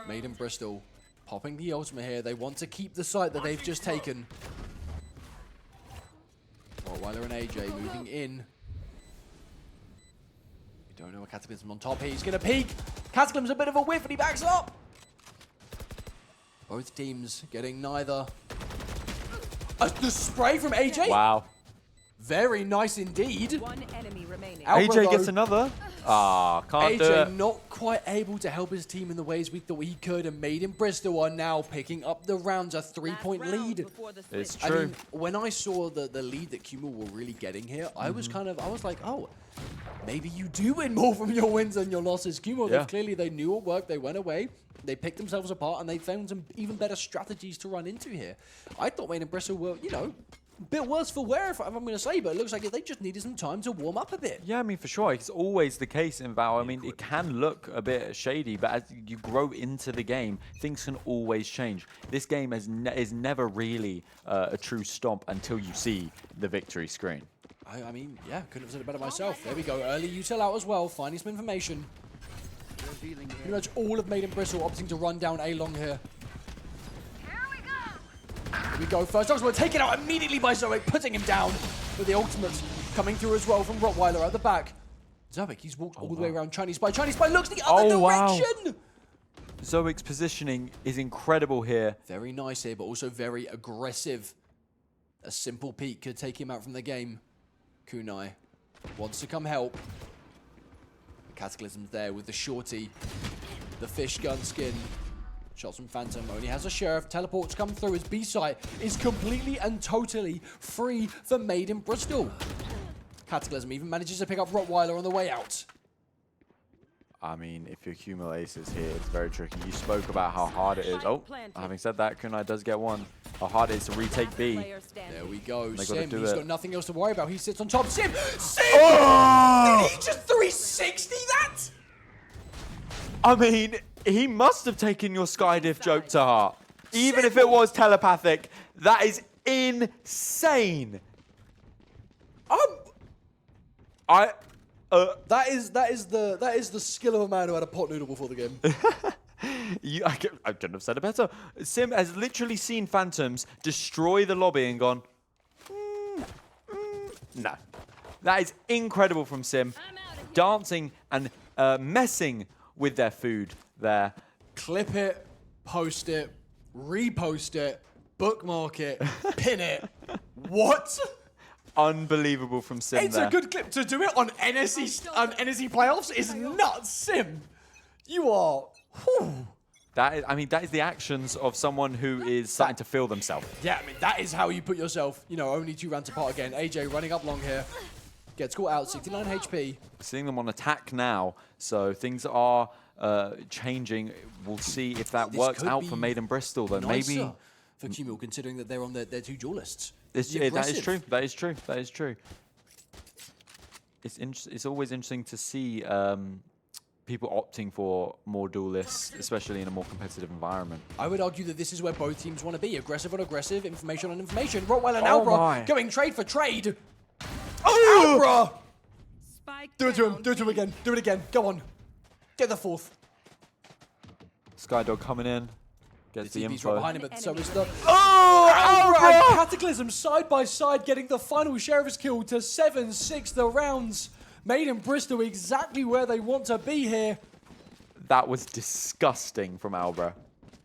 Made in Bristol. Popping the ultimate here. They want to keep the site that they've just taken. Rottweiler and AJ moving in. We don't know what Cataclysm on top here. He's going to peek. Cataclysm's a bit of a whiff and he backs up. Both teams getting neither. The spray from AJ. Wow. Very nice indeed. One enemy remaining. Albra, AJ gets though, another. Ah, can't do AJ it. not quite able to help his team in the ways we thought he could, and Made in Bristol are now picking up the rounds, a 3-point lead. It's I true. mean, when I saw the lead that Kumul were really getting here, I was like, oh, maybe you do win more from your wins than your losses. Kumul, Yeah. clearly they knew it worked, they went away, they picked themselves apart, and they found some even better strategies to run into here. I thought Made in Bristol were, you know, a bit worse for wear, if I'm going to say, but it looks like they just needed some time to warm up a bit. Yeah, I mean, for sure. It's always the case in Val. I mean, it can look a bit shady, but as you grow into the game, things can always change. This game is never really a true stomp until you see the victory screen. I mean, yeah, couldn't have said it better myself. There we go. Early util out as well, finding some information. Pretty much all of Made in Bristol opting to run down A-Long here. Here we go. First Oxford taken out immediately by Zoic, putting him down. With the ultimate coming through as well from Rottweiler at the back. Zoic, he's walked all the way around Chinese Spy. Chinese Spy looks the other direction! Zoic's positioning is incredible here. Very nice here, but also very aggressive. A simple peek could take him out from the game. Kunai wants to come help. The Cataclysm's there with the shorty. The fish gun skin. Shots from Phantom, only has a Sheriff. Teleports come through. His B-site is completely and totally free for Made in Bristol. Cataclysm even manages to pick up Rottweiler on the way out. I mean, if you accumulate aces here, it's very tricky. You spoke about how hard it is. Oh, having said that, Kunai does get one. How hard it is to retake B. There we go. They gotta Sim, do he's it. got nothing else to worry about. He sits on top. Sim! Sim! Oh! Did he just 360 that? I mean, he must have taken your Skydiff joke to heart. Even if it was telepathic, that is insane. That is the skill of a man who had a pot noodle before the game. I couldn't have said it better. Sim has literally seen Phantoms destroy the lobby and gone, no. That is incredible from Sim. Dancing and messing with their food there. Clip it, post it, repost it, bookmark it, pin it. What? Unbelievable from Sim It's there. a good clip to do it on NSE playoffs. Is nuts, Sim. You are. Whew. That is the actions of someone who is starting to feel themselves. Yeah, I mean, that is how you put yourself, only 2 rounds apart again. AJ running up long here. Gets caught out, 69 HP. Seeing them on attack now, so things are changing. We'll see if that works out for Maiden Bristol, though. Maybe for Cumul, considering that they're on their 2 duelists. that is true. That is true. That is true. It's always interesting to see people opting for more duelists, especially in a more competitive environment. I would argue that this is where both teams want to be. Aggressive on aggressive, information on information. Rottweiler and Albra going trade for trade. Oh! Albra! Spike Do it to him. down. Do it to him again. Do it again. Go on. Get the 4th. Skydog coming in. Gets the TP's right info. behind him, but so is the... Oh! Albra and Albra! Cataclysm side by side, getting the final share of his kill to 7-6 the rounds. Maiden Bristol exactly where they want to be here. That was disgusting from Albra.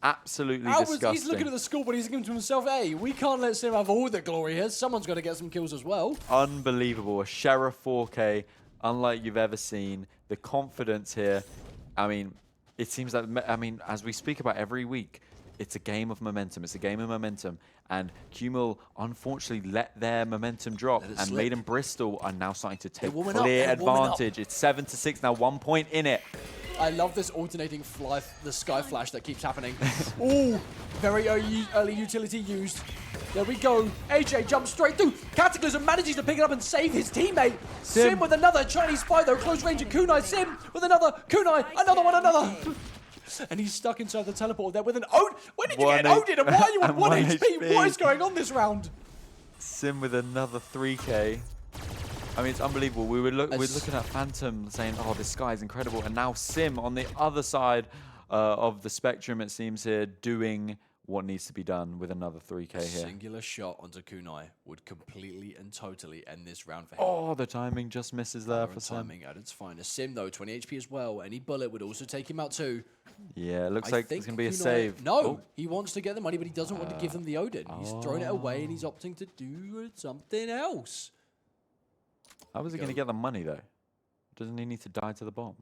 Absolutely disgusting. He's looking at the scoreboard, he's thinking to himself, hey, we can't let Sim have all the glory here. Someone's got to get some kills as well. Unbelievable. A Sheriff 4K, unlike you've ever seen. The confidence here. I mean, it seems that, as we speak about every week, it's a game of momentum. It's a game of momentum. And Cumul, unfortunately, let their momentum drop. And slip. Maiden Bristol are now starting to take warming up, clear they're warming up. advantage. It's 7-6 now, 1 point in it. I love this alternating the sky flash that keeps happening. Ooh, very early utility used. There we go. AJ jumps straight through. Cataclysm manages to pick it up and save his teammate. Sim with another Chinese spy though. Close range and Kunai. Sim with another. Kunai, another one, another. And he's stuck inside the teleport there with an Ode. When did you get an Odin? And why are you on 1 HP? What is going on this round? Sim with another 3K. I mean, it's unbelievable. We're looking at Phantom saying, oh, this sky is incredible. And now Sim on the other side of the spectrum, it seems here, doing what needs to be done with another 3K here. Singular shot onto Kunai would completely and totally end this round for him. Oh, the timing just misses there for Sim. Timing at its finest. Sim, though, 20 HP as well. Any bullet would also take him out too. Yeah, it looks like it's going to be a Kunai- save. No, Oh. He wants to get the money, but he doesn't want to give them the Odin. He's thrown it away and he's opting to do something else. How is he going to get the money, though? Doesn't he need to die to the bomb?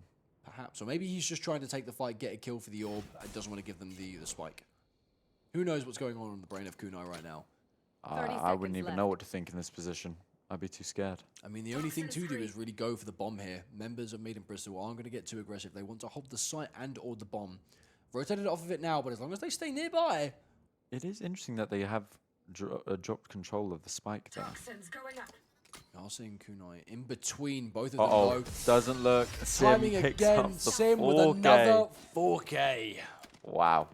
Perhaps. Or maybe he's just trying to take the fight, get a kill for the orb, and doesn't want to give them the spike. Who knows what's going on in the brain of Kunai right now? 30 I wouldn't seconds even left. know what to think in this position. I'd be too scared. I mean, the only thing to do is really go for the bomb here. Members of Maiden Bristol aren't going to get too aggressive. They want to hold the site and or the bomb. Rotated off of it now, but as long as they stay nearby... It is interesting that they have dropped control of the spike there. Now seeing Kunai in between both of them, Uh-oh. though. Doesn't look. Sim Timing picks again, up the Sim with 4K. another 4K. Wow.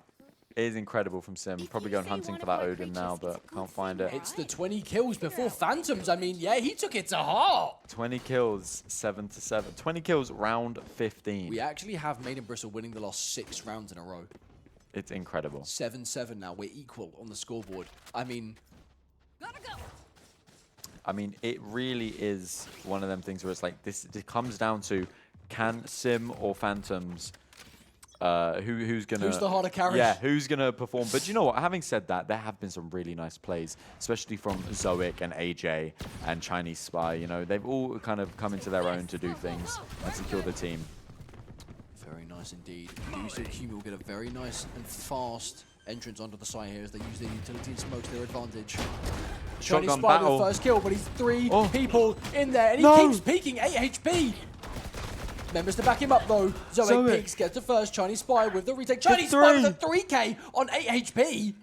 It is incredible from Sim. Probably going hunting for that Odin now, but can't find it. It's the 20 kills before Phantoms. I mean, yeah, he took it to heart. 20 kills, 7-7. 20 kills, round 15. We actually have Maiden Bristol winning the last 6 rounds in a row. It's incredible. 7-7 now. We're equal on the scoreboard. I mean, Gotta go. I mean, it really is one of them things where it's like, this. It comes down to, can Sim or Phantoms, who's gonna... Who's the harder carry? Yeah, who's gonna perform? But you know what? Having said that, there have been some really nice plays, especially from Zoic and AJ and Chinese Spy. You know, they've all kind of come into their own to do things and secure the team. very nice indeed. Cumul will get a very nice and fast entrance onto the side here as they use their utility and smoke to their advantage. Chinese Shotgun Spy with battle. the first kill, but he's 3 Oh. people in there, and he No. keeps peeking 8 HP. Members to back him up though. Zoe Zoe. peeks, gets the first. Chinese Spy with the retake. Chinese Spy with a 3K on 8 HP.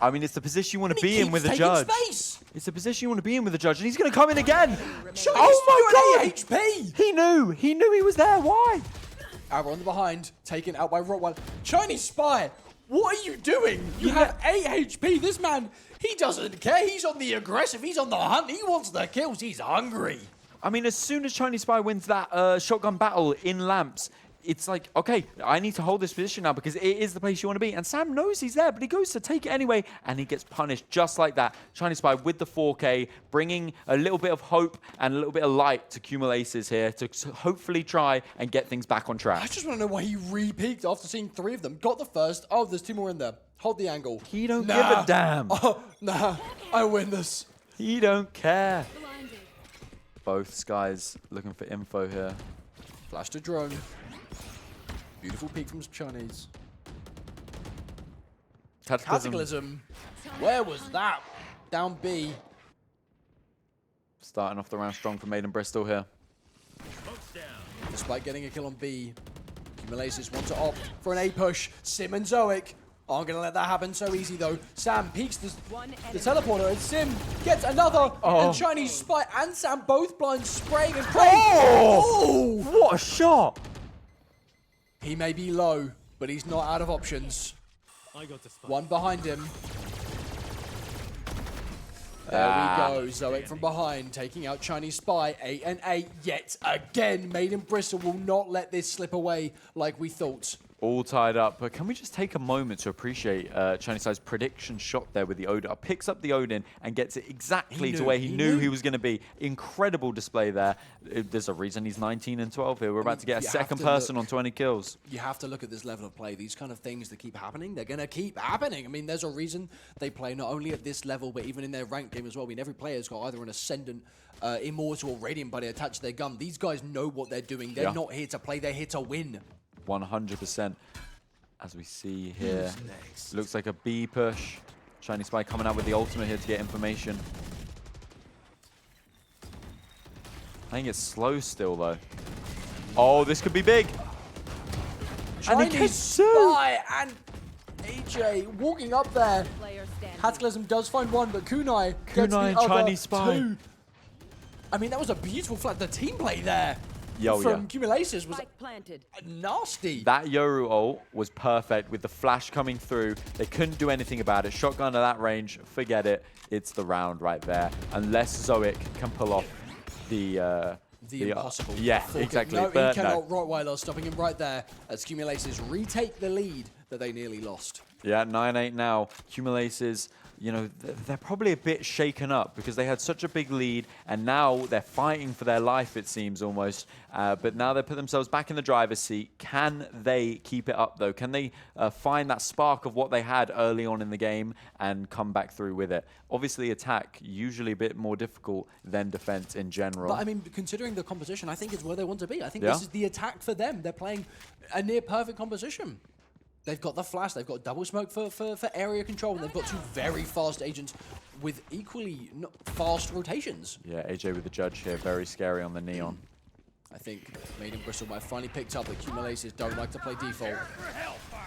I mean, it's the position you want to And he be in keeps with a taking judge. space. It's the position you want to be in with a judge, and he's going to come in again. Chinese Oh Spy my with 8 HP. He knew he was there. Why? Arrow on the behind, taken out by Rottweiler. Chinese Spy, what are you doing? You have 8 HP. This man, he doesn't care. He's on the aggressive. He's on the hunt. He wants the kills. He's hungry. I mean, as soon as Chinese Spy wins that shotgun battle in Lamps, it's like, okay, I need to hold this position now because it is the place you want to be. And Sam knows he's there, but he goes to take it anyway, and he gets punished just like that. Chinese Spy with the 4K, bringing a little bit of hope and a little bit of light to Cumulaces here to hopefully try and get things back on I track. just want to know why he re-peeked after seeing 3 of them. Got the first. Oh, there's 2 more in there. Hold the angle. He don't give a damn. Oh, nah. I win this. He don't care. Blinded. Both guys looking for info here. Flash to drone. Beautiful peek from Chinese. Cataclysm. Where was that? Down B. Starting off the round strong for Maiden Bristol here. Despite getting a kill on B, Cumulaces want to opt for an A push. Sim and Zoic aren't going to let that happen so easy though. Sam peeks the teleporter and Sim gets another. And Chinese Spy and Sam both blind spraying and praying. Oh! What a shot! He may be low, but he's not out of options. One behind him. There we go. Zoic from behind, taking out Chinese Spy. 8 and 8 yet again. Maiden Bristol will not let this slip away like we thought. All tied up, but can we just take a moment to appreciate Chinese Side's prediction shot there with the Odin? Picks up the Odin and gets it exactly to where he knew he was going to be. Incredible display there. There's a reason he's 19 and 12 here. We're about to get a second person on 20 kills. You have to look at this level of play. These kind of things that keep happening, they're going to keep happening. I mean, there's a reason they play not only at this level, but even in their ranked game as well. I mean, every player's got either an Ascendant, Immortal, or Radiant Buddy attached to their gun. These guys know what they're doing. They're not here to play, they're here to win. 100%. As we see here, looks like a B push. Chinese Spy coming out with the ultimate here to get information. I think it's slow still though. Oh, this could be big. Chinese Spy and AJ walking up there. Player standing. Cataclysm does find one, but Kunai gets the and other Chinese Spy. 2. I mean, that was a beautiful flat. The team play there Yo, from Cumulaces was Spike planted. nasty. That Yoru ult was perfect with the flash coming through. They couldn't do anything about it. Shotgun at that range, forget it. It's the round right there. Unless Zoic can pull off the impossible. Yeah, Full kick. exactly. No, But he cannot. Rottweiler stopping him right there as Cumulaces retake the lead that they nearly lost. Yeah, 9-8 now. Cumulaces, you know, they're probably a bit shaken up because they had such a big lead and now they're fighting for their life, it seems almost. But now they put themselves back in the driver's seat. Can they keep it up though? Can they find that spark of what they had early on in the game and come back through with it? Obviously attack, usually a bit more difficult than defense in general. But I mean, considering the composition, I think it's where they want to be. I think this is the attack for them. They're playing a near perfect composition. They've got the flash, they've got double smoke for area control, and they've got 2 very fast agents with equally fast rotations. Yeah, AJ with the judge here, very scary on the neon. I think Maiden Bristol might have finally picked up that Cumulaces don't like to play default.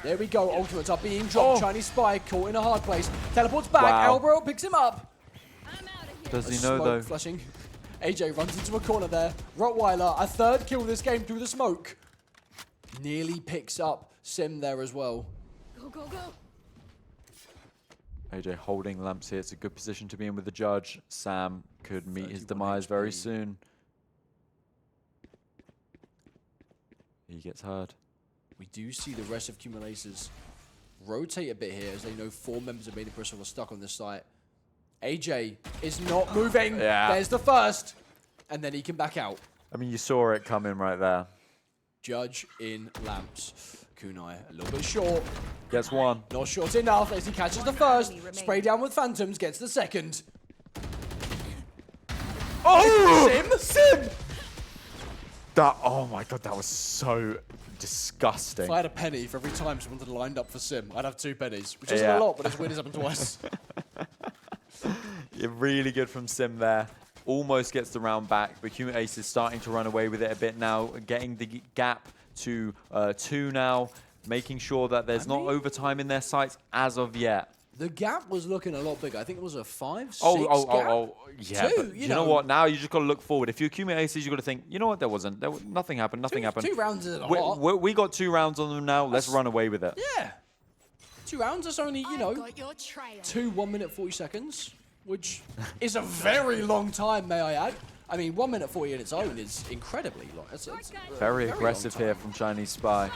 There we go, ultimates are being dropped. Chinese Spy caught in a hard place. Teleports back, Elbro picks him up. I'm out of here. Does he Smoke know though? flashing. AJ runs into a corner there. Rottweiler, a 3rd kill this game through the smoke. Nearly picks up Sim there as well. Go, go, go. AJ holding lamps here. It's a good position to be in with the judge. Sam could meet his 31 demise very HP. soon. He gets hurt. We do see the rest of Cumulaces rotate a bit here as they know 4 members of Maiden Bristol are stuck on this site. AJ is not moving. Yeah. There's the first. And then he can back out. I mean, you saw it coming right there. Judge in lamps. Kunai a little bit short. Gets one. Not short enough as he catches the first. Spray down with Phantoms, gets the second. Oh! Sim! That, oh my god, that was so disgusting. If I had a penny for every time someone had lined up for Sim, I'd have 2 pennies. Which isn't Yeah. a lot, but it's weird it's happened twice. Yeah, really good from Sim there. Almost gets the round back, but Human Ace is starting to run away with it a bit now, getting the gap to 2 now, making sure that there's not overtime in their sights as of yet. The gap was looking a lot bigger. I think it was a 5, 6 Oh, yeah. 2, But you know what? Now you just got to look forward. If you accumulate aces, you got to think, you know what? Nothing happened. Nothing happened. 2 rounds is a lot. We got 2 rounds on them now. Let's run away with it. Yeah. 2 rounds, that's only, you know, Got your trail. 2 1 minute 40 seconds, which is a very long time, may I add. I mean, 1 minute 40 in its own is incredibly long. It's Very long aggressive here time. from Chinese Spy.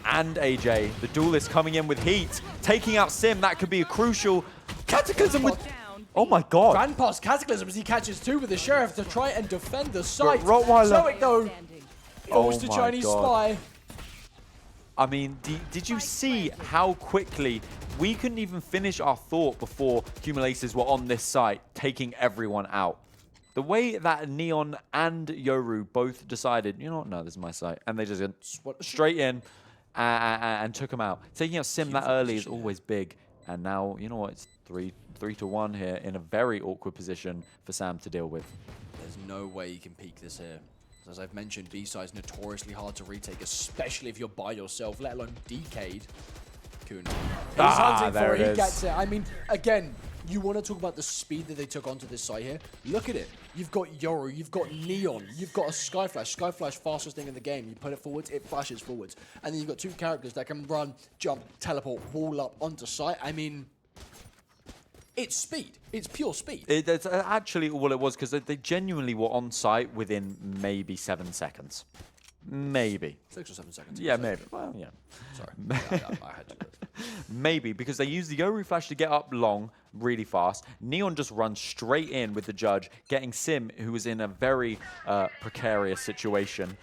And AJ, the duelist coming in with heat, taking out Sim. That could be a crucial Cataclysm with... Oh my god. Ran past Cataclysm as he catches 2 with the Sheriff to try and defend the site. Rottweiler... Zoic, though, falls to my Chinese God. Spy. I mean, did you see how quickly we couldn't even finish our thought before Cumulaces were on this site, taking everyone out? The way that Neon and Yoru both decided, you know what, no, this is my site. And they just went straight in and took him out. Taking out Sim that early is always big. And now, you know what, it's 3-1 here in a very awkward position for Sam to deal with. There's no way you can peek this here. As I've mentioned, B-side's notoriously hard to retake, especially if you're by yourself, let alone DK'd. Kuna. He's hunting there for it, it he is. gets it. I mean, again, you want to talk about the speed that they took onto this site here? Look at it. You've got Yoru, you've got Neon, you've got a Skyflash. Skyflash, fastest thing in the game. You put it forwards, it flashes forwards. And then you've got 2 characters that can run, jump, teleport, wall up onto site. I mean, it's speed. It's pure speed. That's actually all it was, because they genuinely were on site within maybe 7 seconds. Maybe. 6 or 7 seconds. Yeah, maybe. Well, yeah. Sorry. I had to do it. Maybe, because they used the Yoru Flash to get up long really fast. Neon just runs straight in with the Judge, getting Sim, who was in a very precarious situation.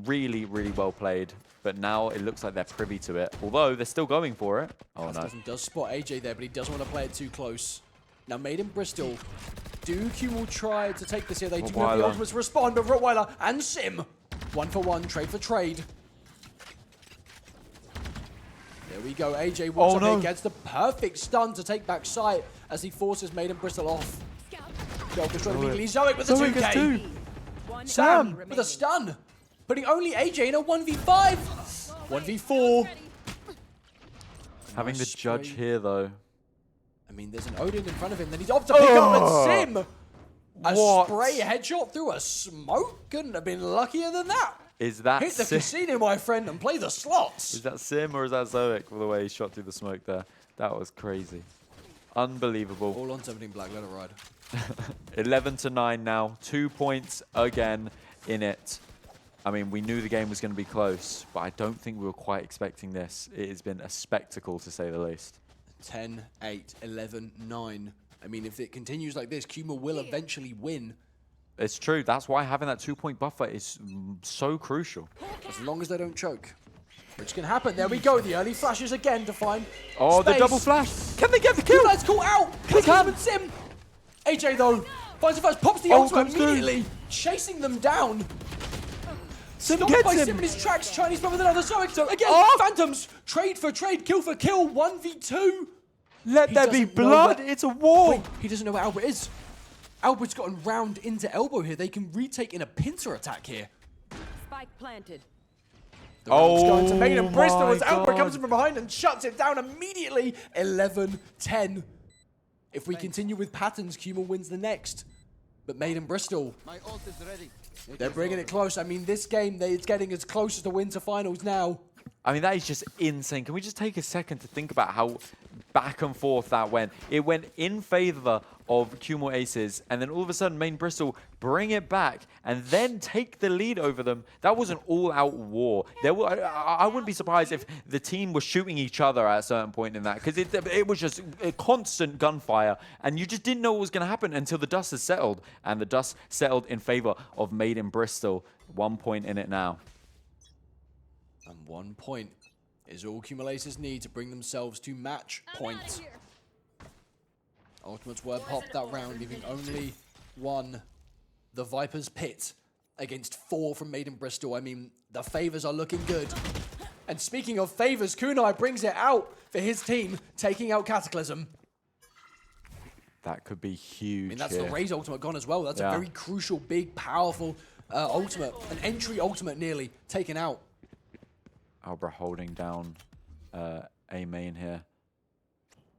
Really, really well played. But now it looks like they're privy to it. Although they're still going for it. Oh, no. Does spot AJ there, but he doesn't want to play it too close. Now, Made in Bristol. Q will try to take this here. They do have the ultimates respond, but Rottweiler and Sim. 1 for 1, trade for trade. There we go. AJ walks up here, gets the perfect stun to take back sight as he forces Made in Bristol off. Self destroyed immediately. Zoic with the 2K. Sam with a stun. Putting only AJ in a 1v5. 1v4. Having the Judge here, though. I mean, there's an Odin in front of him. Then he's off to pick up and Sim. A spray headshot through a smoke. Couldn't have been luckier than that. Is that Hit the Sim? casino, my friend, and play the slots. Is that Sim or is that Zoic for the way he shot through the smoke there? That was crazy. Unbelievable. All on 17 black. Let it ride. 11-9 now. 2 points again in it. I mean, we knew the game was going to be close, but I don't think we were quite expecting this. It has been a spectacle, to say the least. 10, 8, 11, 9. I mean, if it continues like this, Kuma will eventually win. It's true. That's why having that 2-point buffer is so crucial. As long as they don't choke. Which can happen. There we go. The early flashes again to find Oh, space. the double flash. Can they get the kill? Let's call out. Cataclysm and Sim. AJ, though, finds the first, pops the ultimate comes through. immediately, chasing them down. Sim Stopped gets by him. Sim in his tracks. Chinese brother with another Zoic. So again, Phantoms. Trade for trade. Kill for kill. 1v2. Let He there be doesn't know blood. where- It's a war. Wait, he doesn't know where Albert is. Albert's gotten round into elbow here. They can retake in a pincer attack here. Spike planted. The round's going to Made in Oh Bristol my as Albert comes God. in from behind and shuts it down immediately. 11-10. If we continue with patterns, Kuma wins the next. But Made in Bristol, My ult is ready. they're bringing it close. I mean, this game, it's getting as close as the winter finals now. I mean, that is just insane. Can we just take a second to think about how back and forth that went? It went in favor of Cumul Aces, and then all of a sudden, Main Bristol bring it back and then take the lead over them. That was an all-out war. There were, I wouldn't be surprised if the team was shooting each other at a certain point in that, because it was just a constant gunfire, and you just didn't know what was going to happen until the dust has settled, and the dust settled in favor of Made in Bristol. 1 point in it now. And 1 point is all Cumulaces need to bring themselves to match point. Ultimates were popped that round, leaving only 1. The Viper's Pit against 4 from Made in Bristol. I mean, the favors are looking good. And speaking of favors, Kunai brings it out for his team, taking out Cataclysm. That could be huge. I mean, that's here. the Raze ultimate gone as well. That's a very crucial, big, powerful ultimate. An entry ultimate nearly taken out. Albra holding down A main here.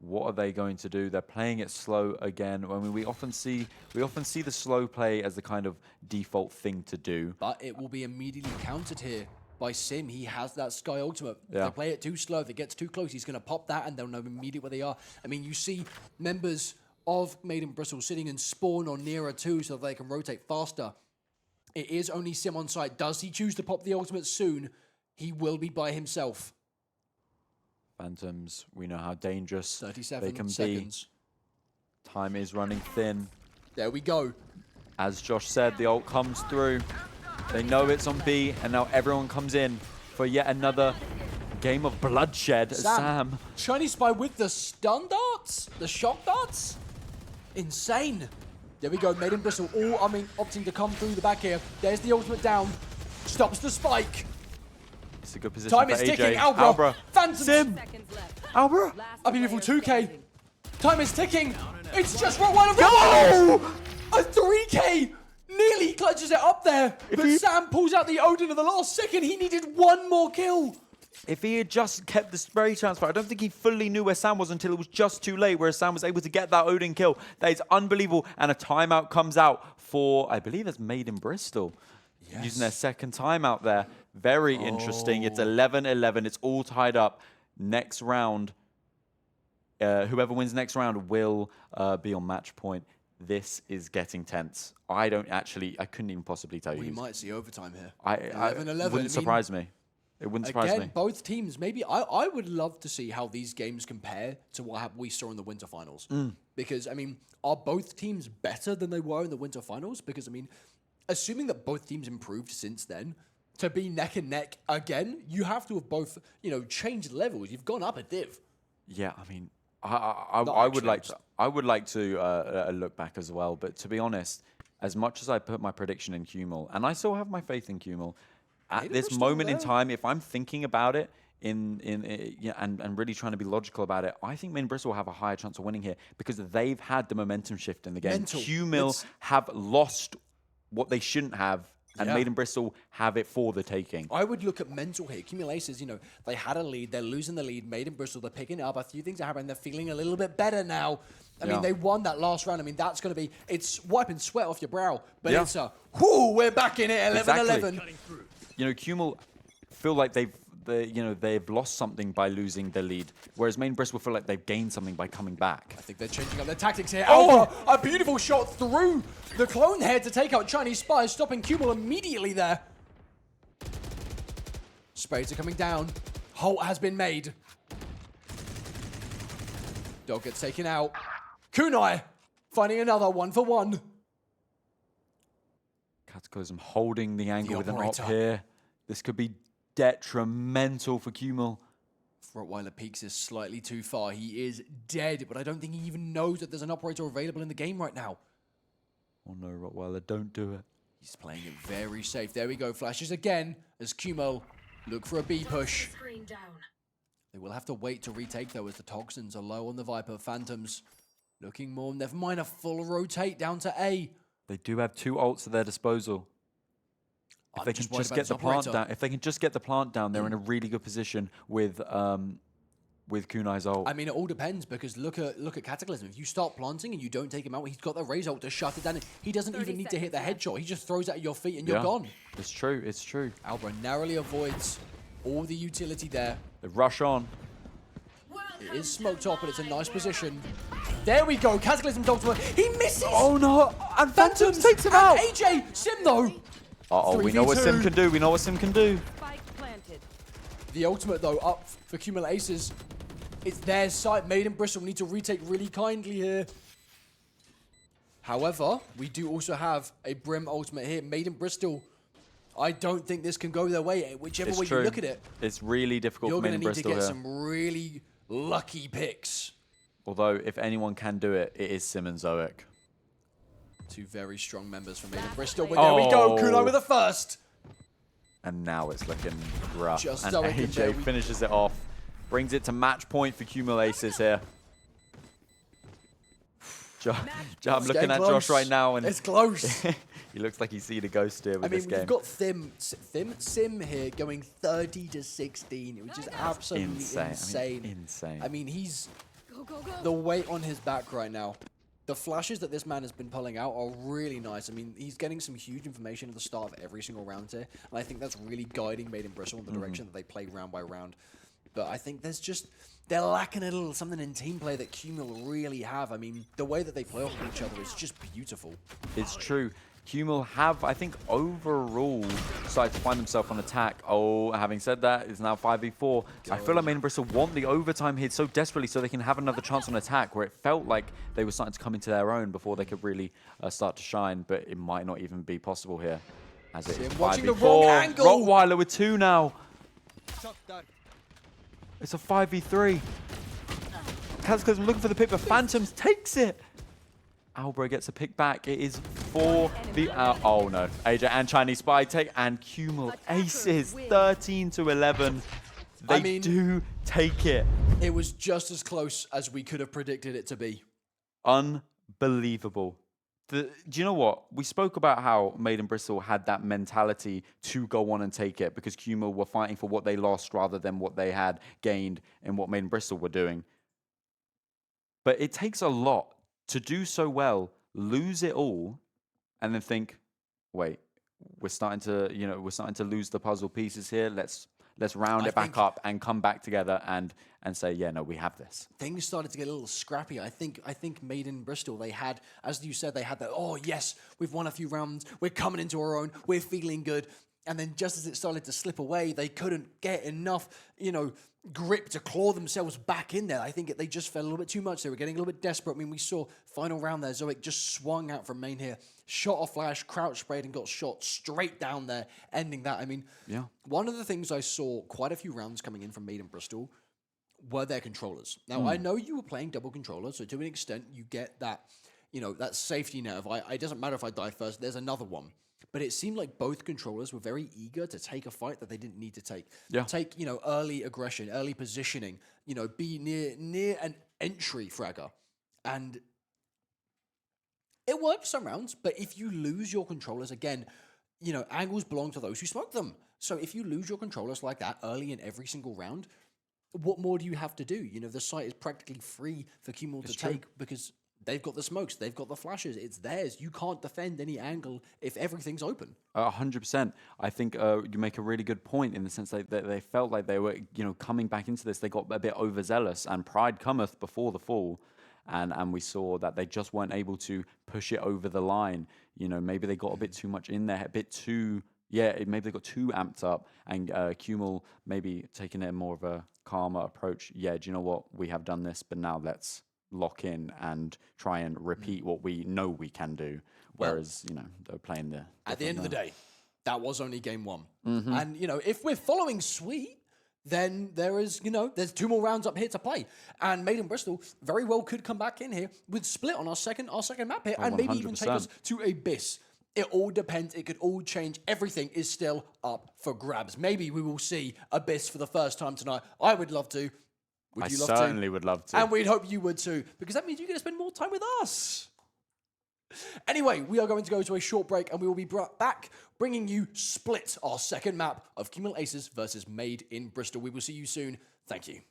What are they going to do? They're playing it slow again. I mean, we often see the slow play as the kind of default thing to do. But it will be immediately countered here by Sim. He has that Sky ultimate. If Yeah. they play it too slow, if it gets too close, he's going to pop that and they'll know immediately where they are. I mean, you see members of Maiden Bristle sitting in spawn or nearer to so that they can rotate faster. It is only Sim on site. Does he choose to pop the ultimate soon? He will be by himself. Phantoms, we know how dangerous 37 they can seconds. be. Time is running thin. There we go. As Josh said, the ult comes through. They know it's on B, and now everyone comes in for yet another game of bloodshed. Sam. Chinese Spy with the stun darts? The shock darts? Insane. There we go. Maiden Bristle opting to come through the back here. There's the ultimate down. Stops the spike. It's a good position Time for is AJ. ticking. Albra. Phantoms. Sim. Seconds left. Albra. Last A beautiful player 2K. standing. Time is ticking. It's just Rottweiler. Go! A 3K. Nearly clutches it up there. But Sam pulls out the Odin at the last second. He needed one more kill. If he had just kept the spray transfer, I don't think he fully knew where Sam was until it was just too late, where Sam was able to get that Odin kill. That is unbelievable. And a timeout comes out for, I believe it's Maiden Bristol. Yes. Using their second timeout there. Very interesting. It's 11-11. It's all tied up. Next round, whoever wins next round will be on match point. This is getting tense. I couldn't even possibly tell you. We might see overtime here. 11-11. It wouldn't surprise me. It wouldn't surprise Again, me. both teams, maybe I would love to see how these games compare to what we saw in the Winter Finals. Because, I mean, are both teams better than they were in the Winter Finals? Because, I mean, assuming that both teams improved since then, to be neck and neck again, you have to have both, changed levels. You've gone up a div. Yeah, I mean, I would like to look back as well. But to be honest, as much as I put my prediction in Kumul, and I still have my faith in Kumul, at this moment in time, if I'm thinking about it and really trying to be logical about it, I think Maiden Bristol will have a higher chance of winning here because they've had the momentum shift in the game. Kumul have lost what they shouldn't have, and Maiden Bristol have it for the taking. I would look at mental here. Accumulations, they had a lead. They're losing the lead. Maiden Bristol, they're picking it up. A few things are happening. They're feeling a little bit better now. I mean, they won that last round. I mean, that's going to be, it's wiping sweat off your brow. But it's we're back in it, 11-11. Kumul feel like they've lost something by losing the lead, whereas Maiden Bristol feel like they've gained something by coming back. I think they're changing up their tactics here. Alpha, a beautiful shot through the clone head to take out Chinese Spy, stopping Kumul immediately there. Sprays are coming down. Halt has been made. Dog gets taken out. Kunai finding another 1-for-1. Cataclysm holding the angle with an op operator. here. This could be detrimental for Kumul. Rottweiler peeks is slightly too far. He is dead, but I don't think he even knows that there's an operator available in the game right now. Oh no, Rottweiler, don't do it. He's playing it very safe. There we go. Flashes again as Kumul look for a B push. They will have to wait to retake, though, as the toxins are low on the Viper. Phantoms looking more. Never mind a full rotate down to A. They do have 2 ults at their disposal. If they can just get the plant down, they're in a really good position with Kunai's ult. I mean, it all depends because look at Cataclysm. If you start planting and you don't take him out, he's got the Raze ult to shut it down. He doesn't even need to hit the headshot. He just throws it at your feet and you're gone. It's true. It's true. Albra narrowly avoids all the utility there. They rush on. It is smoked off, but it's a nice position. There we go. Cataclysm ultimate. He misses. Oh no! And Phantoms takes him out. AJ Sim though. We know what Sim can do. We know what Sim can do. Spike planted. The ultimate though up for Kumul Aces. It's their site. Maiden Bristol need to retake really kindly here. However, we do also have a Brim ultimate here. Maiden Bristol, I don't think this can go their way. Whichever way you look at it, it's really difficult you're for going Maiden to need Bristol to get some really lucky picks. Although, if anyone can do it, it is Sim and Zoic. 2 very strong members from Maiden Bristol. But there we go. Kunai with the first. And now it's looking rough. Just and Zoic in there. AJ finishes it off. Brings it to match point for Kumul Aces here. I'm looking at Josh right now, and it's close. he looks like he's seen a ghost here with this game. We've got Sim here going 30-16, which is absolutely insane. Insane. I mean, he's Go, go, go. the weight on his back right now. The flashes that this man has been pulling out are really nice. I mean, he's getting some huge information at the start of every single round here, and I think that's really guiding Maiden Bristol in the direction that they play round by round. but I think they're lacking a little something in team play that Cumul really have. I mean, the way that they play off of each other is just beautiful. It's true. Cumul have, I think, overall started to find themselves on attack. Oh, having said that, it's now 5v4. I feel like Main and Bristol want the overtime here so desperately so they can have another chance on attack, where it felt like they were starting to come into their own before they could really start to shine, but it might not even be possible here. As it is Watching 5v4. the wrong angle. Rottweiler with 2 now. It's a 5v3. Cataclysm looking for the pick, but Phantoms takes it. Albro gets a pick back. It is 4v... oh no. AJ and Chinese Spy take, and Cumul aces 13-11. They do take it. It was just as close as we could have predicted it to be. Unbelievable. Do you know what? We spoke about how Made in Bristol had that mentality to go on and take it because Cumul were fighting for what they lost rather than what they had gained in what Made in Bristol were doing. But it takes a lot to do so well, lose it all, and then think, wait, we're starting to lose the puzzle pieces here. Let's round it back up and come back together and say, yeah, no, we have this. Things started to get a little scrappy. I think Made in Bristol, they had, as you said, they had that, oh yes, we've won a few rounds, we're coming into our own, we're feeling good. And then just as it started to slip away, they couldn't get enough, grip to claw themselves back in there. I think they just felt a little bit too much. They were getting a little bit desperate. I mean, we saw final round there. Zoic just swung out from main here, shot a flash, crouch sprayed, and got shot straight down there, ending that. I mean, yeah. One of the things I saw quite a few rounds coming in from Made in Bristol were their controllers. Now, I know you were playing double controllers, so to an extent, you get that, that safety net of, it doesn't matter if I die first, there's another one. But it seemed like both controllers were very eager to take a fight that they didn't need to take. Yeah. Take, early aggression, early positioning, be near an entry fragger. And it worked some rounds, but if you lose your controllers, again, angles belong to those who smoke them. So if you lose your controllers like that early in every single round, what more do you have to do? The site is practically free for Cumul to take because they've got the smokes, they've got the flashes, it's theirs. You can't defend any angle if everything's open. 100%. I think you make a really good point in the sense that they felt like they were, coming back into this. They got a bit overzealous, and pride cometh before the fall. And we saw that they just weren't able to push it over the line. Maybe they got a bit too much in there, a bit too... Yeah, maybe they got too amped up, and Cumul maybe taking it more of a calmer approach. Yeah, do you know what? We have done this, but now let's lock in and try and repeat what we know we can do. Whereas, they're playing the... At the end of the day, that was only game one. Mm-hmm. And, if we're following Sweet, then there is, there's 2 more rounds up here to play. And Made in Bristol very well could come back in here with Split on our second map here, and maybe even take us to Abyss. It all depends. It could all change. Everything is still up for grabs. Maybe we will see Abyss for the first time tonight. I would love to. Would you love to? I certainly would love to. And we'd hope you would too, because that means you're going to spend more time with us. Anyway, we are going to go to a short break, and we will be back bringing you Split, our second map of Cumul Aces versus Made in Bristol. We will see you soon. Thank you.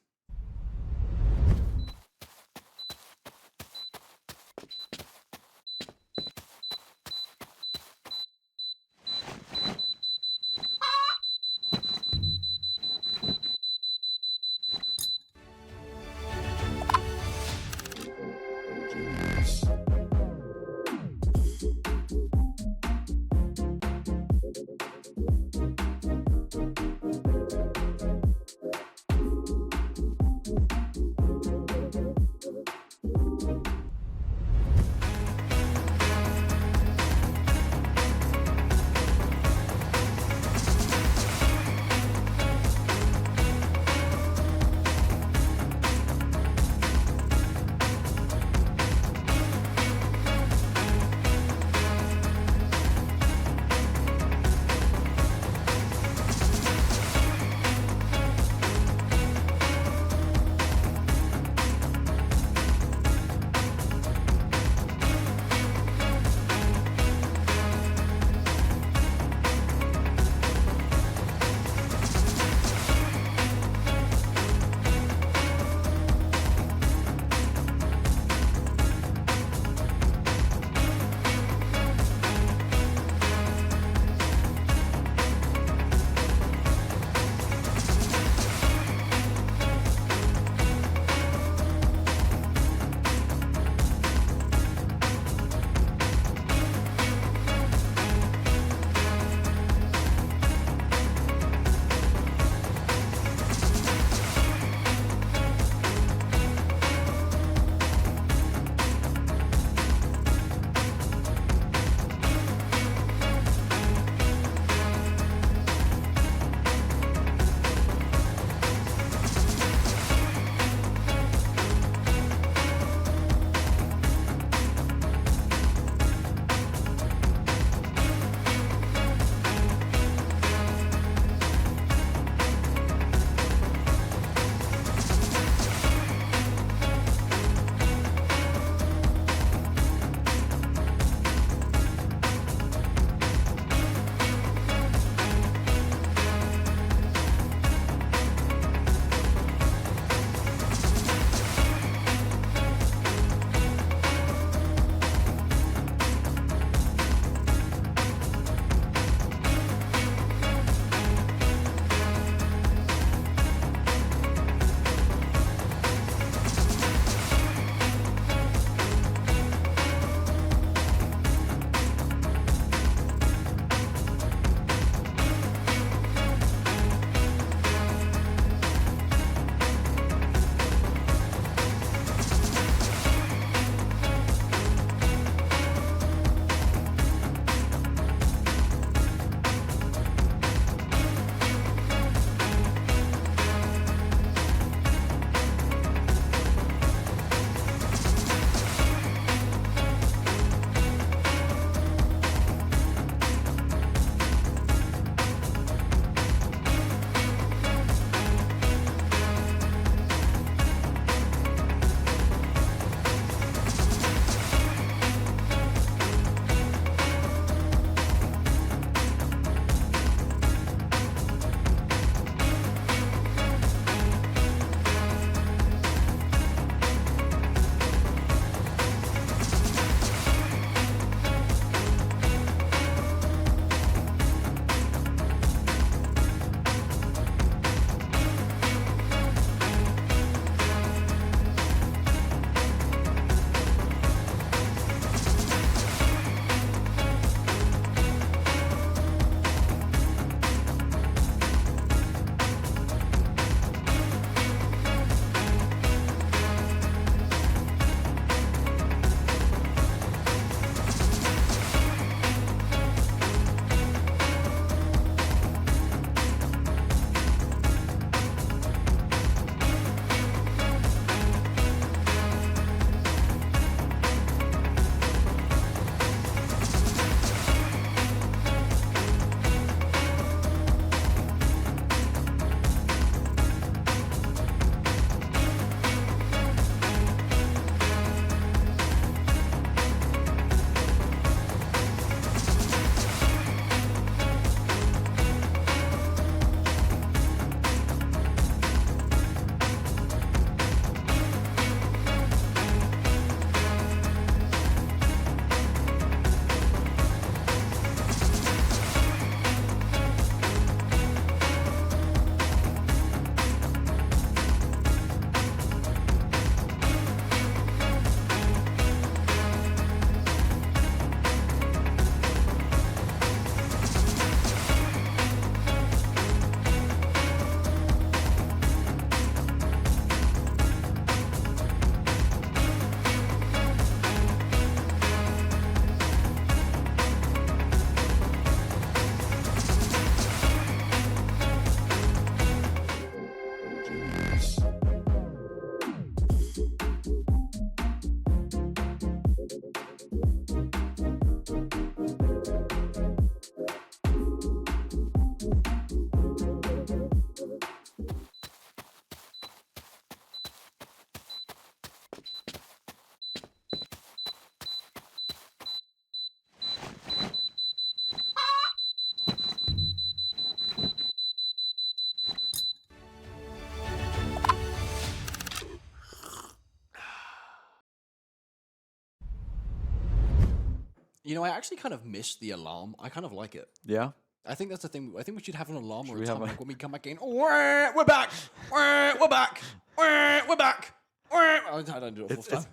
You know, I actually kind of miss the alarm. I kind of like it. Yeah. I think that's the thing. I think we should have an alarm or a we time have a- like when we come back in. We're back. We're back. We're back. I don't do it full time.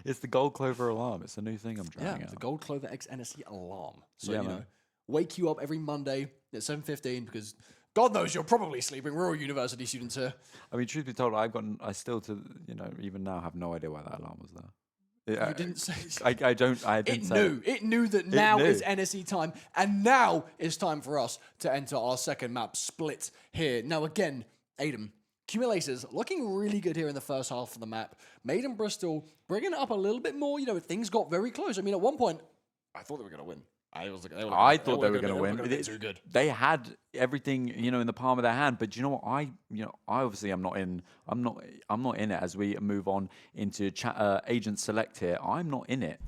It's the gold clover alarm. It's a new thing I'm trying Yeah, out. the Gold Clover X NSC alarm. So, Yeah, you know, man. wake you up every Monday at 7:15 because God knows you're probably sleeping. We're all university students here. I mean, truth be told, I still even now have no idea why that alarm was there. You didn't say. I didn't It say knew. It knew that now knew. is NSE time, and now is time for us to enter our second map, Split, here. Now, again, Aiden, Cumulators looking really good here in the first half of the map. Maiden Bristol bringing it up a little bit more. You know, things got very close. I mean, at one point, I thought they were going to win. I thought they were going to win. Be too good. They had everything, in the palm of their hand. But you know what? I obviously I'm not in it as we move on into agent select here. I'm not in it.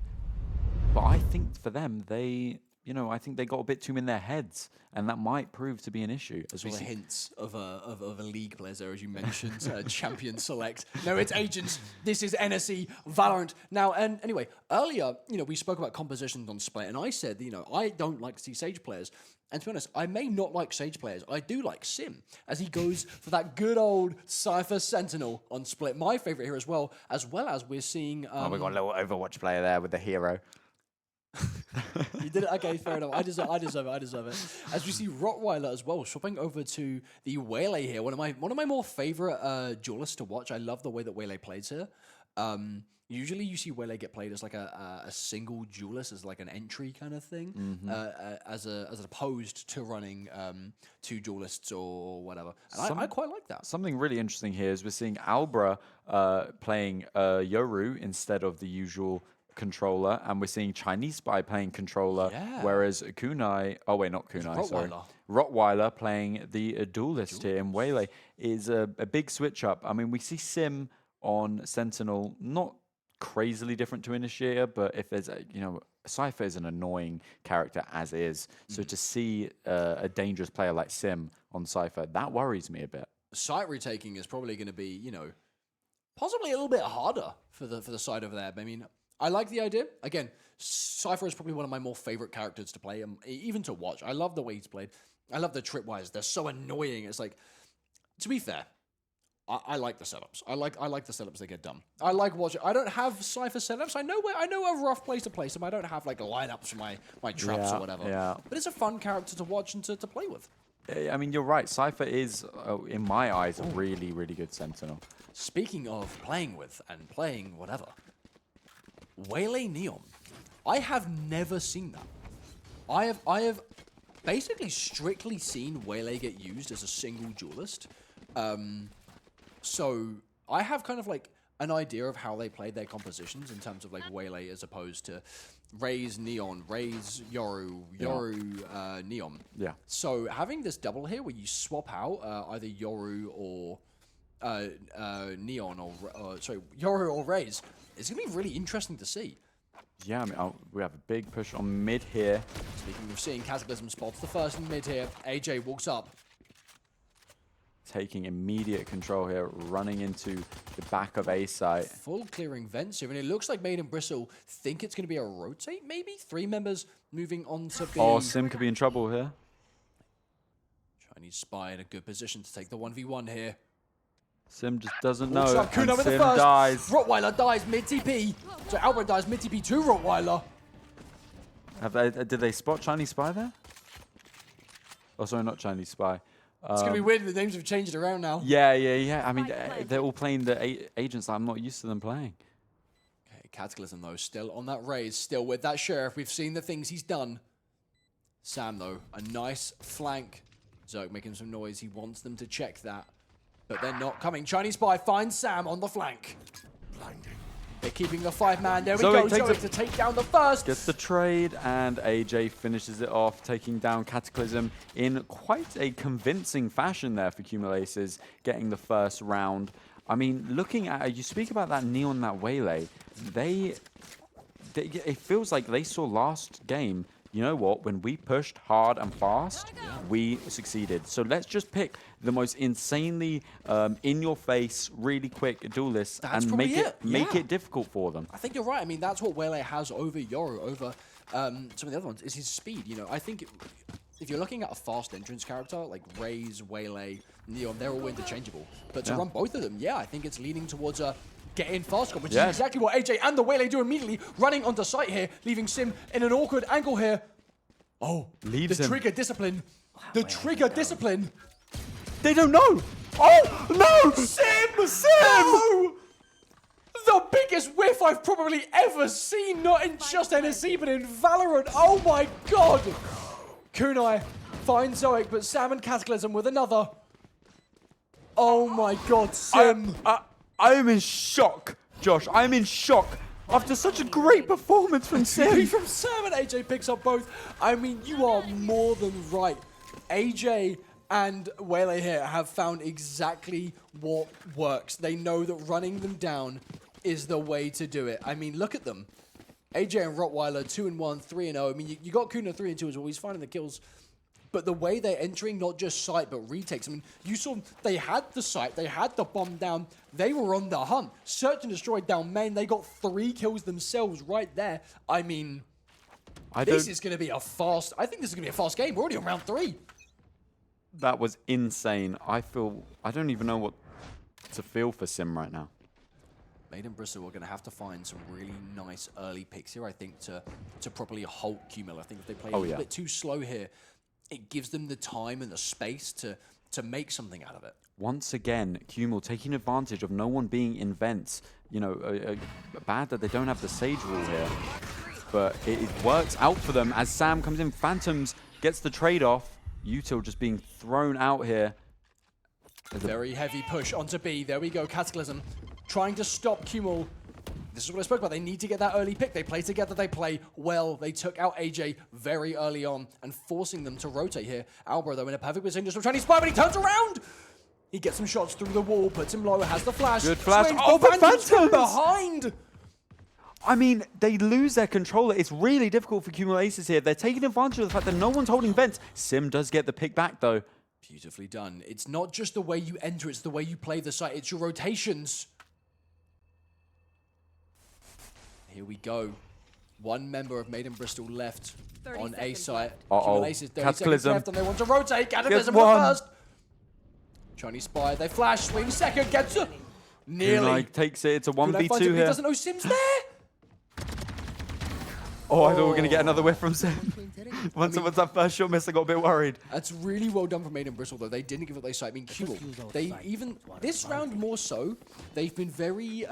But I think for them, I think they got a bit too in their heads, and that might prove to be an issue. As we There's see. hints of a league players there, as you mentioned, champion select. No, it's agents. This is NSE Valorant. Now, and anyway, earlier, we spoke about compositions on Split, and I said, I don't like to see Sage players. And to be honest, I may not like Sage players. I do like Sim, as he goes for that good old Cypher Sentinel on Split. My favorite here as well as we're seeing... We got a little Overwatch player there with the hero. You did it. Okay, fair enough. I deserve it. As we see Rottweiler as well, swapping over to the Waylay here. One of my more favorite duelists to watch. I love the way that Waylay plays here. Usually you see Waylay get played as like a single duelist, as like an entry kind of thing, as opposed to running two duelists or whatever. And I quite like that. Something really interesting here is we're seeing Albra playing Yoru instead of the usual controller, and we're seeing Chinese Spy playing controller, whereas Kunai, not Kunai, sorry, Rottweiler playing the duelist here in Waylay is a big switch up. I mean, we see Sim on Sentinel, not crazily different to Initiator, but if there's Cypher is an annoying character as is, so to see a dangerous player like Sim on Cypher, that worries me a bit. Site retaking is probably going to be, possibly a little bit harder for the side over there. But I mean, I like the idea. Again, Cypher is probably one of my more favorite characters to play, even to watch. I love the way he's played. I love the tripwires. They're so annoying. It's like, to be fair, I like the setups. I like the setups that get done. I like watching. I don't have Cypher setups. I know a rough place to place them. I don't have like lineups for my traps or whatever. Yeah. But it's a fun character to watch and to play with. I mean, you're right. Cypher is, in my eyes, a really, really good Sentinel. Speaking of playing with and playing whatever, Waylay Neon. I have never seen that. I have basically strictly seen Waylay get used as a single duelist. So I have kind of like an idea of how they played their compositions in terms of like Waylay as opposed to Raze Neon, Raze Yoru, Neon. Yeah. So having this double here where you swap out either Yoru or Neon or Yoru or Raze, it's going to be really interesting to see. Yeah, I mean, we have a big push on mid here. Speaking of seeing Cataclysm spots, the first in mid here, AJ walks up. Taking immediate control here, running into the back of A site. Full clearing vents here, and it looks like Maiden Bristle think it's going to be a rotate, maybe? 3 members moving on to B. Oh, Sim could be in trouble here. Chinese Spy in a good position to take the 1v1 here. Sim just doesn't Walks know, up, Kuna and with the Sim first. dies. Rottweiler dies mid-TP. So Albert dies mid-TP to Rottweiler. Did they spot Chinese Spy there? Oh, sorry, not Chinese Spy. It's going to be weird. The names have changed around now. Yeah. I mean, they're all playing the agents that I'm not used to them playing. Okay, Cataclysm, though, still on that raise, still with that Sheriff. We've seen the things he's done. Sam, though, a nice flank. Zerk making some noise. He wants them to check that. But they're not coming. Chinese Spy finds Sam on the flank. They're keeping the 5-man. There we go. Zoic to take down the first. Gets the trade, and AJ finishes it off, taking down Cataclysm in quite a convincing fashion there for Cumulaces, getting the first round. I mean, looking at, you speak about that Neon, that Waylay, it feels like they saw last game, you know what, when we pushed hard and fast, we succeeded. So let's just pick the most insanely in-your-face, really quick duelists and make it difficult for them. I think you're right. I mean, that's what Waylay has over Yoru, over some of the other ones, is his speed. You know, I think if you're looking at a fast entrance character like Raze, Waylay, Neon, they're all interchangeable. But to run both of them, I think it's leaning towards a get in fast call, which is exactly what AJ and the Waylay do immediately, running onto site here, leaving Sim in an awkward angle here. Oh, Leaves the him. trigger discipline. The trigger discipline. They don't know. Oh, no! Sim! No! The biggest whiff I've probably ever seen, not in just NSC, but in Valorant. Oh my god! Kunai finds Zoic, but Sam and Cataclysm with another. Oh my god, Sim. I'm in shock, Josh. I'm in shock. After such a great performance from Sim. From Sam and AJ picks up both. I mean, you are more than right. AJ and Waylay here have found exactly what works. They know that running them down is the way to do it. I mean, look at them. AJ and Rottweiler, 2-1, 3-0. I mean, you got Kuna 3-2 as well. He's finding the kills. But the way they're entering, not just site, but retakes. I mean, you saw they had the site, they had the bomb down, they were on the hunt. Search and destroy down main, they got 3 kills themselves right there. I mean, this is going to be a fast, I think this is going to be a fast game. We're already on round 3. That was insane. I don't even know what to feel for Sim right now. Made in Bristol are going to have to find some really nice early picks here, I think, to properly halt Cumul. I think if they play a little bit too slow here, it gives them the time and the space to make something out of it. Once again, Cumul taking advantage of no one being in vents. You know, bad that they don't have the Sage rule here. But it works out for them as Sam comes in. Phantoms gets the trade-off. Util just being thrown out here. Very heavy push onto B. There we go, Cataclysm trying to stop Cumul. This is what I spoke about. They need to get that early pick. They play together. They play well. They took out AJ very early on and forcing them to rotate here. Albro, though, in a perfect position just from Chinese Spy, but he turns around. He gets some shots through the wall, puts him low, has the flash. Good flash. Swings, Oh, but Phantoms from Phantoms! behind. I mean, they lose their controller. It's really difficult for Cumul Aces here. They're taking advantage of the fact that no one's holding vents. Sim does get the pick back, though. Beautifully done. It's not just the way you enter, it's the way you play the site. It's your rotations. Here we go. One member of Made in Bristol left on A site. Uh-oh. Cataclysm left and they want to rotate. Cataclysm Gets for the one. first. Chinese Spy, they flash, swing second, gets it. Nearly. Kunai takes it. It's a Kunai 1v2 finds it, but he here. doesn't know Sim's there. Oh, I thought we were going to get another whiff from Sim. Once that first shot missed, I got a bit worried. That's really well done from Made in Bristol, though. They didn't give up their site. I mean, Cumul, they even, this round more so, they've been very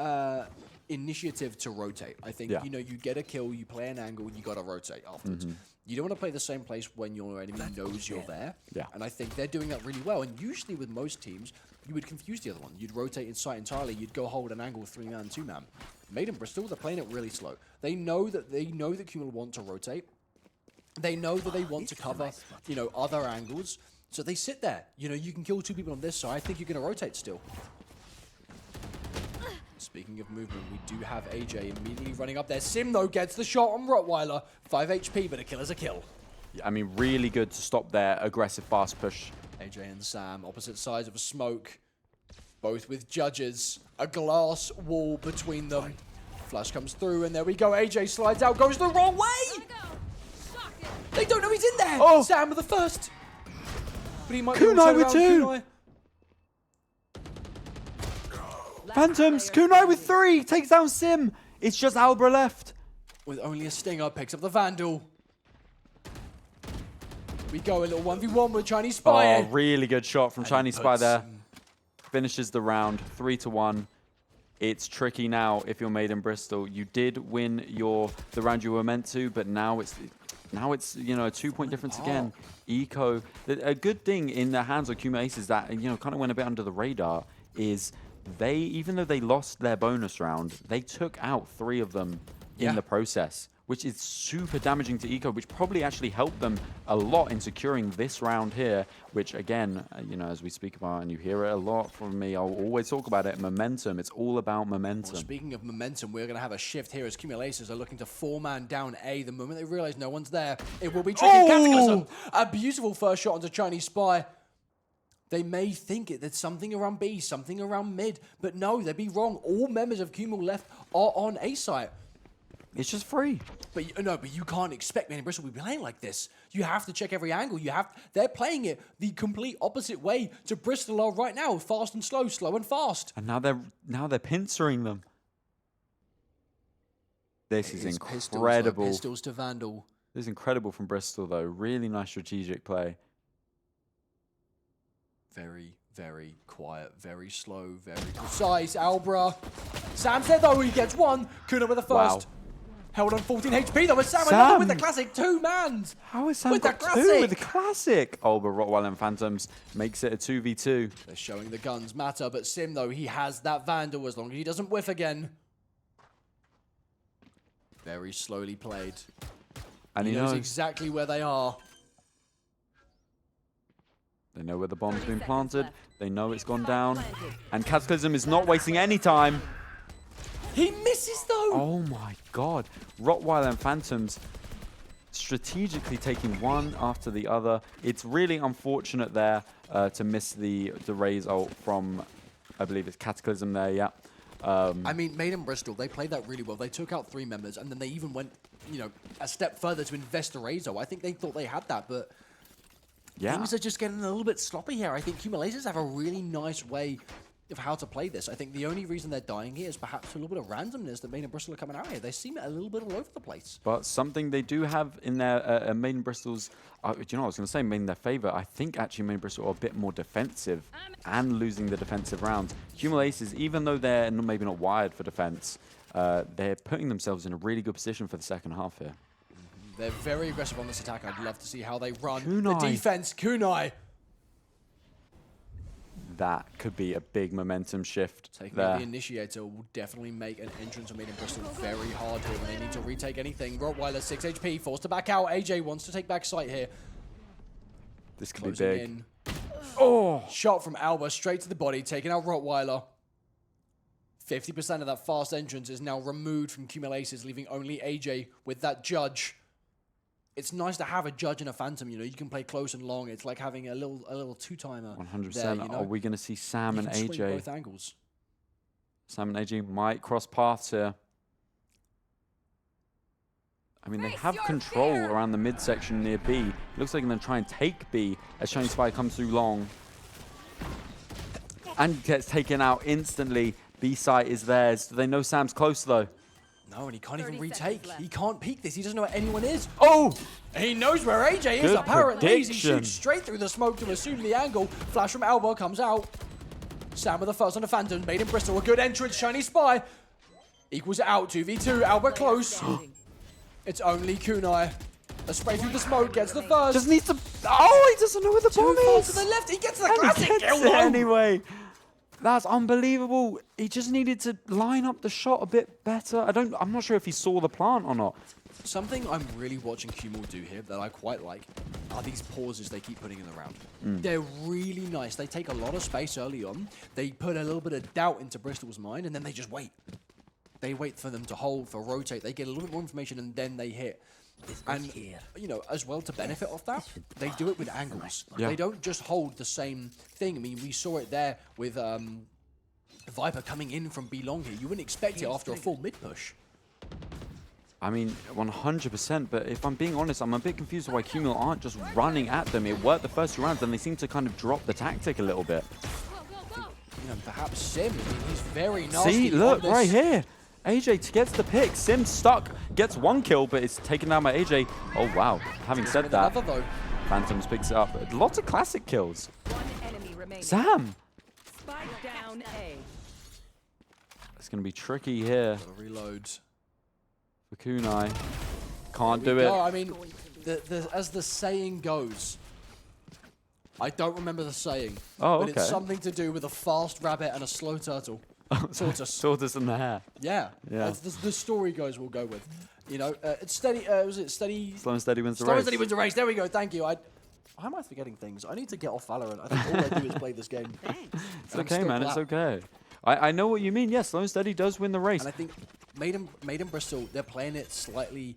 initiative to rotate. I think, you know, you get a kill, you play an angle, you got to rotate afterwards. You don't want to play the same place when your enemy knows you're there. And I think they're doing that really well. And usually with most teams, you would confuse the other one. You'd rotate inside entirely. You'd go hold an angle 3-man, 2-man. Made in Bristol, they're playing it really slow. They know that Cumul want to rotate. They know that they want to cover, you know, other angles. So they sit there. You know, you can kill 2 people on this side. I think you're going to rotate still. Speaking of movement, we do have AJ immediately running up there. Sim, though, gets the shot on Rottweiler. 5 HP, but a kill is a kill. I mean, really good to stop their aggressive fast push. AJ and Sam, opposite sides of a smoke. Both with judges. A glass wall between them. Flash comes through, and there we go. AJ slides out, goes the wrong way! They don't know he's in there! Oh. Sam with the first. But he might Kunai be with 2. Phantoms, Kunai with 3, takes down Sim. It's just Albra left. With only a stinger, picks up the Vandal. We go a little 1v1 with Chinese Spy. Oh, really good shot from And Chinese he Spy puts, there. Finishes the round, 3-1. It's tricky now if you're Made in Bristol. You did win the round you were meant to, but now it's you know, a 2-point difference again. Eco, a good thing in the hands of Cumul Aces that, you know, kind of went a bit under the radar is they, even though they lost their bonus round, they took out 3 of them in the process, which is super damaging to Eco, which probably actually helped them a lot in securing this round here, which again, you know, as we speak about, and you hear it a lot from me, I'll always talk about it, momentum. It's all about momentum. Well, speaking of momentum, we're going to have a shift here as Cumul Aces are looking to 4-man down A. The moment they realize no one's there, it will be tricky. Cataclysm, a beautiful first shot onto Chinese Spy. They may think there's something around B, something around mid, but no, they'd be wrong. All members of Cumul left are on A site. It's just free. But no, but you can't expect Maiden Bristol to be playing like this. You have to check every angle. They're playing it the complete opposite way to Bristol are right now. Fast and slow, slow and fast. And now they're pincering them. This is incredible. Pistols to Vandal. This is incredible from Bristol, though. Really nice strategic play. Very, very quiet, very slow, very precise. Albra. Sam's there, though. He gets one. Kuna with the first. Wow. Held on 14 HP, though. With Sam, another with the classic 2-mans. How is Sam with got the 2 classic? with the classic? Oh, but Rottweiler and Phantoms makes it a 2v2. They're showing the guns matter, but Sim, though, he has that Vandal as long as he doesn't whiff again. Very slowly played. And He knows exactly where they are. They know where the bomb's been planted. They know it's gone down. And Cataclysm is not wasting any time. He misses, though. Oh my god. Rottweiler and Phantoms strategically taking one after the other. It's really unfortunate there to miss the Raze ult from, I believe it's Cataclysm there, yeah. I mean, Maiden Bristol, they played that really well. They took out 3 members, and then they even went, you know, a step further to invest the Raze ult. I think they thought they had that, but things are just getting a little bit sloppy here. I think Cumulators have a really nice way of how to play this. I think the only reason they're dying here is perhaps a little bit of randomness that Maiden Bristol are coming out here. They seem a little bit all over the place. But something they do have in their Maiden Bristol's, do you know what I was going to say, Maiden their favour. I think actually Maiden Bristol are a bit more defensive and losing the defensive rounds. Cumulaces, even though they're maybe not wired for defense, they're putting themselves in a really good position for the second half here. They're very aggressive on this attack. I'd love to see how they run Kunai. the defense. Kunai. That could be a big momentum shift Taking there. out the Initiator will definitely make an entrance on Maiden Bristol very hard here when they need to retake anything. Rottweiler 6 HP, forced to back out. AJ wants to take back sight here. This could be Closing big. in. Oh! Shot from Alba straight to the body, taking out Rottweiler. 50% of that fast entrance is now removed from Cumulaces, leaving only AJ with that Judge. It's nice to have a Judge and a Phantom, you know. You can play close and long. It's like having a little two-timer. 100%. There, you know? Are we going to see Sam You and can swing AJ? both angles. Sam and AJ might cross paths here. I mean, they have control around the midsection near B. Looks like they're going to try and take B as Shining Spy comes through long. And gets taken out instantly. B site is theirs. They know Sam's close, though. No, and he can't even 30 retake. seconds left. He can't peek this. He doesn't know where anyone is. Oh! He knows where AJ is, Good apparently. He prediction. shoots straight through the smoke to assume the angle. Flash from Alba comes out. Sam with the first on the Phantom. Maiden Bristol, a good entrance. Shiny Spy. Equals it out. 2v2. Alba close. It's only Kunai. A spray through the smoke. Gets the first. Just needs to... Oh, he doesn't know where the Too bomb far is! to the left. He gets the And he classic gets kill, it though. anyway. That's unbelievable. He just needed to line up the shot a bit better. I'm not sure if he saw the plant or not. Something I'm really watching Cumul do here that I quite like are these pauses they keep putting in the round. They're really nice. They take a lot of space early on. They put a little bit of doubt into Bristol's mind, and then they just wait. They wait for them to hold, for rotate. They get a little bit more information, and then they hit. And, you know, as well, to benefit off that, they do it with angles. Yeah. They don't just hold the same thing. I mean, we saw it there with Viper coming in from B long here. You wouldn't expect it after a full mid-push. I mean, 100%, but if I'm being honest, I'm a bit confused why Cumul aren't just running at them. It worked the first 2 rounds, and they seem to kind of drop the tactic a little bit. You know, perhaps Sim, I mean, he's very nasty. See, on look, this. right here. AJ gets the pick. Sim stuck, gets 1 kill, but it's taken down by AJ. Oh, wow. Having said With that, another, though. Phantoms picks it up. Lots of classic kills. One enemy remaining. Sam! Spike down A. It's going to be tricky here Gotta reload. for Kunai. Can't There do we it. go. I mean, as the saying goes, I don't remember the saying, Oh, but okay. it's something to do with a fast rabbit and a slow turtle. Tortoise. Tortoise in the hair. Yeah. Yeah. That's the story goes we'll go with. You know, it's steady. Was it steady? Slow and steady wins the Slow and race. steady wins the race. There we go. Thank you. Why am I forgetting things? I need to get off Valorant. I think all I do is play this game. Thanks. It's okay, man. It's okay. I know what you mean. Yes, slow and steady does win the race. And I think Maiden Bristol, they're playing it slightly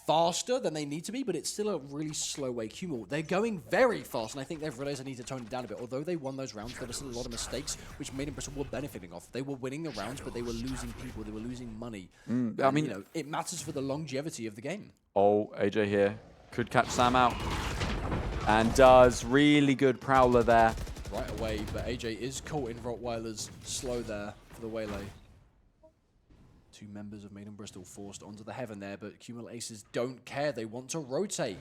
faster than they need to be, but it's still a really slow way. Cumul, they're going very fast, and I think they've realized they need to tone it down a bit. Although they won those rounds, there were still a lot of mistakes, which Made in Bristol were benefiting off. They were winning the rounds, but they were losing people, they were losing money. I mean, you know, it matters for the longevity of the game. Oh, AJ here. Could catch Sam out. And does. Really good Prowler there. Right away, but AJ is caught in Rottweiler's slow there for the waylay. Two members of Made in Bristol forced onto the heaven there, but Cumul Aces don't care. They want to rotate.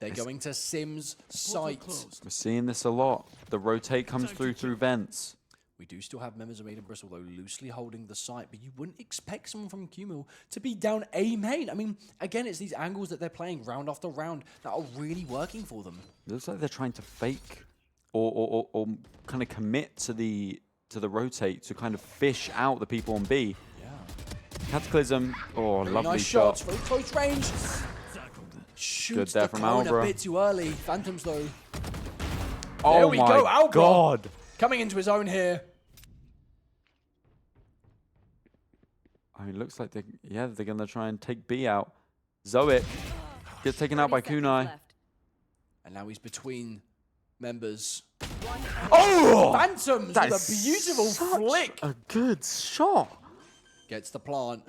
They're going to Sim's site. We're seeing this a lot. The rotate comes through vents. We do still have members of Made in Bristol, though, loosely holding the site, but you wouldn't expect someone from Cumul to be down A main. I mean, again, it's these angles that they're playing round after round that are really working for them. It looks like they're trying to fake or kind of commit to the rotate to kind of fish out the people on B. Yeah. Cataclysm. Oh, Very lovely nice shot. shots, very close range. Shoots there the from cone a Albra. bit too early. Phantoms, though. Oh There we my go, Albra. God. Coming into his own here. I mean, it looks like they're going to try and take B out. Zoic gets taken out by 30 seconds Kunai. left. And now he's between members. Oh! Phantoms That with is a beautiful such flick. a good shot. Gets the plant,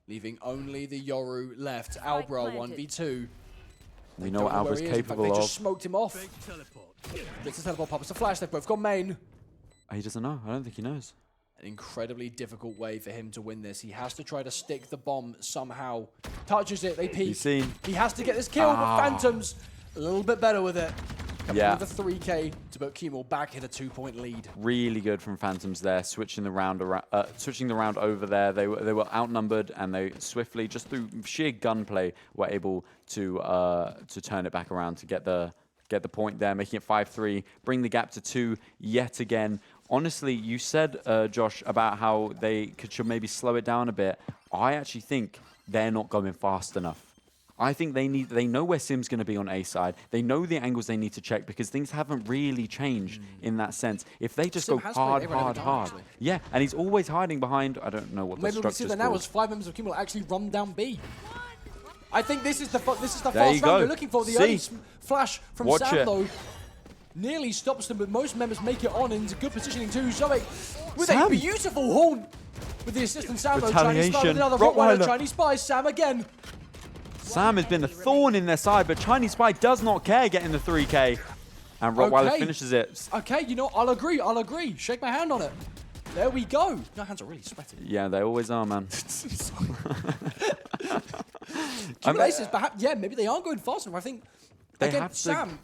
leaving only the Yoru left. Spike Albra planted. 1v2. We know what Albra's capable They of. just smoked him off. Gets the teleport, pops the flash. They've both gone main. He doesn't know. I don't think he knows. An incredibly difficult way for him to win this. He has to try to stick the bomb somehow. Touches it, they peek. He's seen. He has to get this kill, but Phantoms a little bit better with it. Coming Yeah. with a 3K to put Cumul back in a 2-point lead. Really good from Phantoms there, switching the round over there. They were outnumbered, and they swiftly, just through sheer gunplay, were able to turn it back around to get the point there, making it 5-3, bring the gap to 2 yet again. Honestly, you said, Josh, about how they should maybe slow it down a bit. I actually think they're not going fast enough. I think they know where Sim's going to be on A side. They know the angles they need to check because things haven't really changed in that sense. If they just Sim go has hard, played A right every time, actually. yeah, and he's always hiding behind. I don't know what the Maybe we see structure's that now as called. 5 members of Cumul actually run down B. I think this is the There fast you round go. we're looking for. The See? early flash from Watch Sam, it. though, nearly stops them, but most members make it on into good positioning too. Zoe with a Sam. beautiful horn with the assistant Sam, though. Chinese spy with Retaliation. another Rottweiler. Rottweiler. Chinese spy, Sam again. Sam has been a thorn in their side, but Chinese Spy does not care getting the 3K. And Rottweiler Okay. finishes it. Okay, you know, I'll agree. Shake my hand on it. There we go. My hands are really sweaty. Yeah, they always are, man. Cumul Aces, perhaps, yeah, maybe they aren't going fast enough. I think, They again, have to- Sam,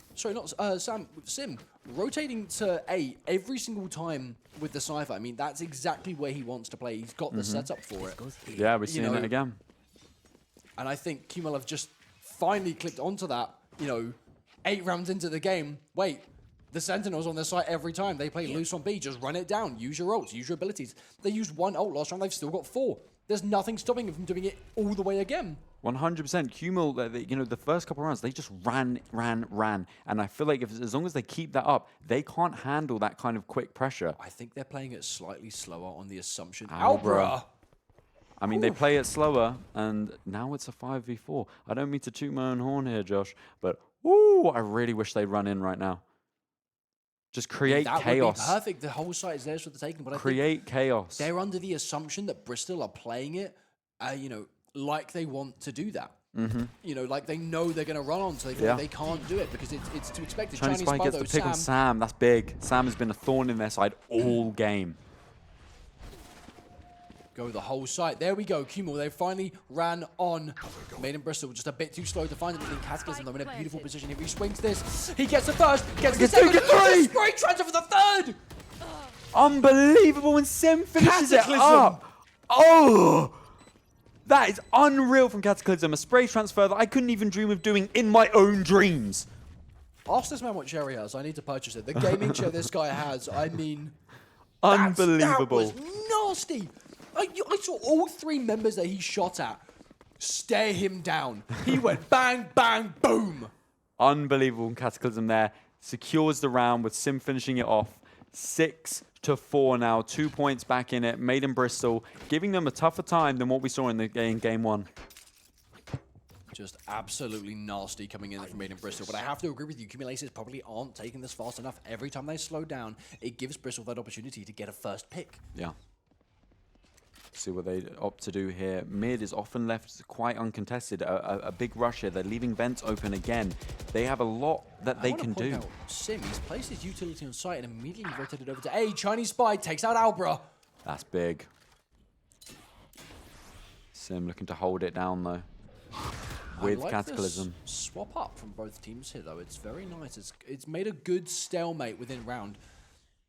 Sim, rotating to A every single time with the Cypher. I mean, that's exactly where he wants to play. He's got the setup for it. Yeah, we're seeing know, it again. And I think Cumul have just finally clicked onto that, 8 rounds into the game. Wait, the Sentinels on their site every time. They play loose on B. Just run it down. Use your ults. Use your abilities. They used 1 ult last round. They've still got 4. There's nothing stopping them from doing it all the way again. 100%. Cumul, the first couple of rounds, they just ran. And I feel like as long as they keep that up, they can't handle that kind of quick pressure. I think they're playing it slightly slower on the assumption. Albra. Albra! I mean, they play it slower, and now it's a 5v4. I don't mean to toot my own horn here, Josh, but ooh, I really wish they'd run in right now. Just create That chaos. would be perfect. The whole site is theirs for the taking. But I think Create chaos. they're under the assumption that Bristol are playing it, like they want to do that. Like they know they're going to run on, so they feel like they can't do it because it's too expected. Chinese Spy gets though, the pick on Sam. That's big. Sam has been a thorn in their side all game. Go the whole site. There we go. Cumul, they finally ran on. Made in Bristol, just a bit too slow to find it. I think Cataclysm, though, in a beautiful position. If he swings this, he gets the first, gets the second, Get 3! spray transfer for the third! Unbelievable when Sim finishes it Cataclysm! up. Oh! That is unreal from Cataclysm. A spray transfer that I couldn't even dream of doing in my own dreams. Ask this man what chair he has. I need to purchase it. The gaming chair this guy has, I mean... Unbelievable. That was nasty. I saw all 3 members that he shot at stare him down. He went bang, bang, boom. Unbelievable Cataclysm there. Secures the round with Sim finishing it off. 6-4 now. 2 points back in it. Made in Bristol, giving them a tougher time than what we saw in game 1. Just absolutely nasty coming in from Made in Bristol. But I have to agree with you, Cumulaces probably aren't taking this fast enough. Every time they slow down, it gives Bristol that opportunity to get a first pick. Yeah. See what they opt to do here. Mid is often left quite uncontested. A big rush here. They're leaving vents open again. They have a lot that they can do. Sim, he's placed his utility on site and immediately rotated over to A. Chinese Spy takes out Albra. That's big. Sim looking to hold it down though. With like Cataclysm. This swap up from both teams here though. It's very nice. It's made a good stalemate within round.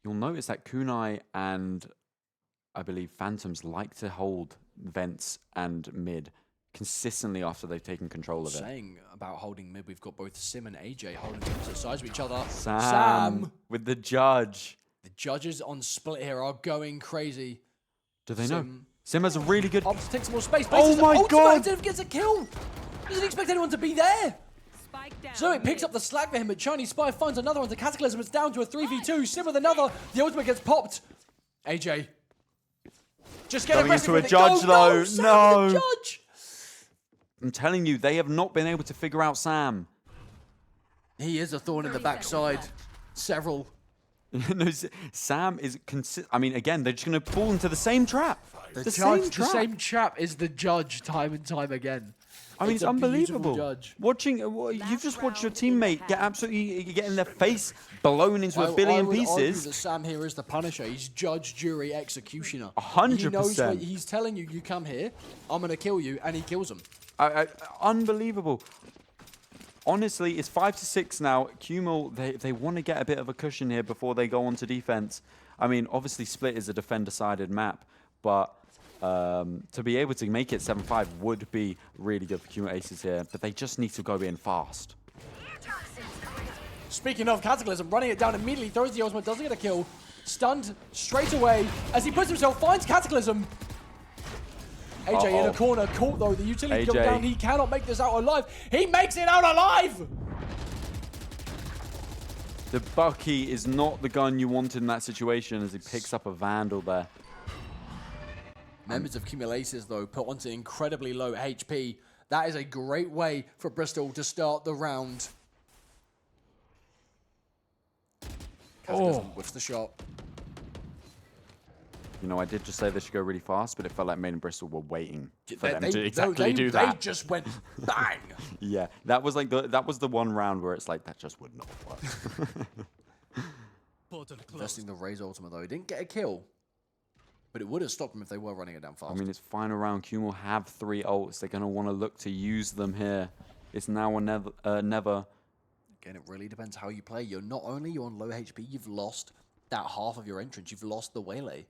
You'll notice that Kunai and I believe Phantoms like to hold vents and mid consistently after they've taken control of it. Saying about holding mid, we've got both Sim and AJ holding to the sides of each other. Sam with the judge. The judges on split here are going crazy. Do they know? Sim has a really good... Opts takes some more space. Oh my God! Ultimate gets a kill. Doesn't expect anyone to be there. Spike down. So it picks up the slack for him, but Chinese Spy finds another one to Cataclysm. It's down to a 3v2. Sim with another. The ultimate gets popped. AJ. Just get Going aggressive into a with it. judge Go, though. go, Sam No. with the judge. I'm telling you, they have not been able to figure out Sam. He is a thorn in the backside. Several. No, Sam is... I mean, again, they're just going to fall into the same trap. The same trap is the judge time and time again. I mean, it's a beautiful unbelievable. judge. Watching, you've just watched your teammate get absolutely get in their face, blown into a billion I would argue pieces. that Sam here is the Punisher. He's judge, jury, executioner. 100%. He knows what, he's telling you, you come here, I'm going to kill you, and he kills him. Unbelievable. Honestly, it's 5-6 now. Cumul, they want to get a bit of a cushion here before they go on to defense. I mean, obviously, Split is a defender-sided map, but to be able to make it 7-5 would be really good for Cumul Aces here, but they just need to go in fast. Speaking of Cataclysm, running it down immediately, throws the ultimate, doesn't get a kill. Stunned straight away as he puts himself, finds Cataclysm. AJ in a corner, caught though, the utility AJ. come down, he cannot make this out alive. He makes it out alive! The Bucky is not the gun you want in that situation as he picks up a Vandal there. Members of Cumulaces, though, put onto incredibly low HP. That is a great way for Bristol to start the round. Cataclysm whiffs the shot. You know, I did just say they should go really fast, but it felt like Made in Bristol were waiting for them to They exactly do that. They just went bang. Yeah, that was like that was the one round where it's like that just would not work. Investing the Raze ultimate though, he didn't get a kill, but it would have stopped him if they were running it down fast. I mean, it's final round. Cumul have 3 ults. They're gonna want to look to use them here. It's now or never. Again, it really depends how you play. You're not only you're on low HP, you've lost that half of your entrance. You've lost the Waylay.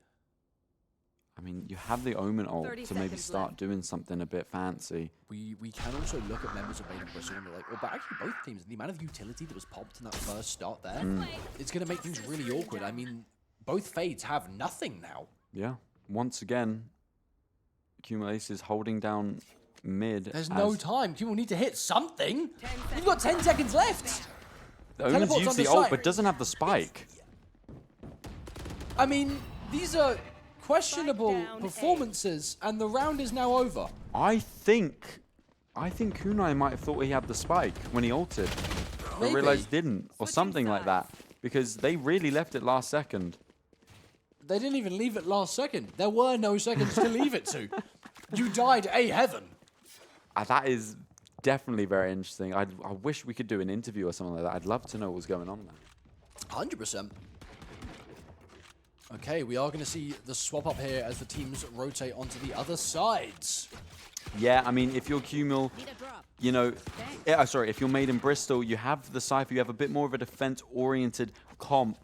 I mean, you have the Omen ult 30 to maybe seconds start left. doing something a bit fancy. We can also look at members of Made in Bristol and be like, well, but actually both teams, the amount of utility that was popped in that first start there, it's going to make things really awkward. I mean, both Fades have nothing now. Yeah. Once again, Cumul Aces holding down mid. There's no time. People need to hit something. You've got 10 seconds left. Omen's Teleport's used on the the ult, site. but doesn't have the spike. I mean, these are questionable down, performances, and the round is now over. I think Kunai might have thought he had the spike when he ulted, but Maybe. realized didn't, or Switching something like that, sides. because they really left it last second. They didn't even leave it last second. There were no seconds to leave it to. You died a heaven. That is definitely very interesting. I wish we could do an interview or something like that. I'd love to know what's going on there. 100%. Okay, we are going to see the swap up here as the teams rotate onto the other sides. Yeah, I mean, if you're Cumul, Need a drop. you know, sorry, if you're Made in Bristol, you have the Cypher, you have a bit more of a defense-oriented comp.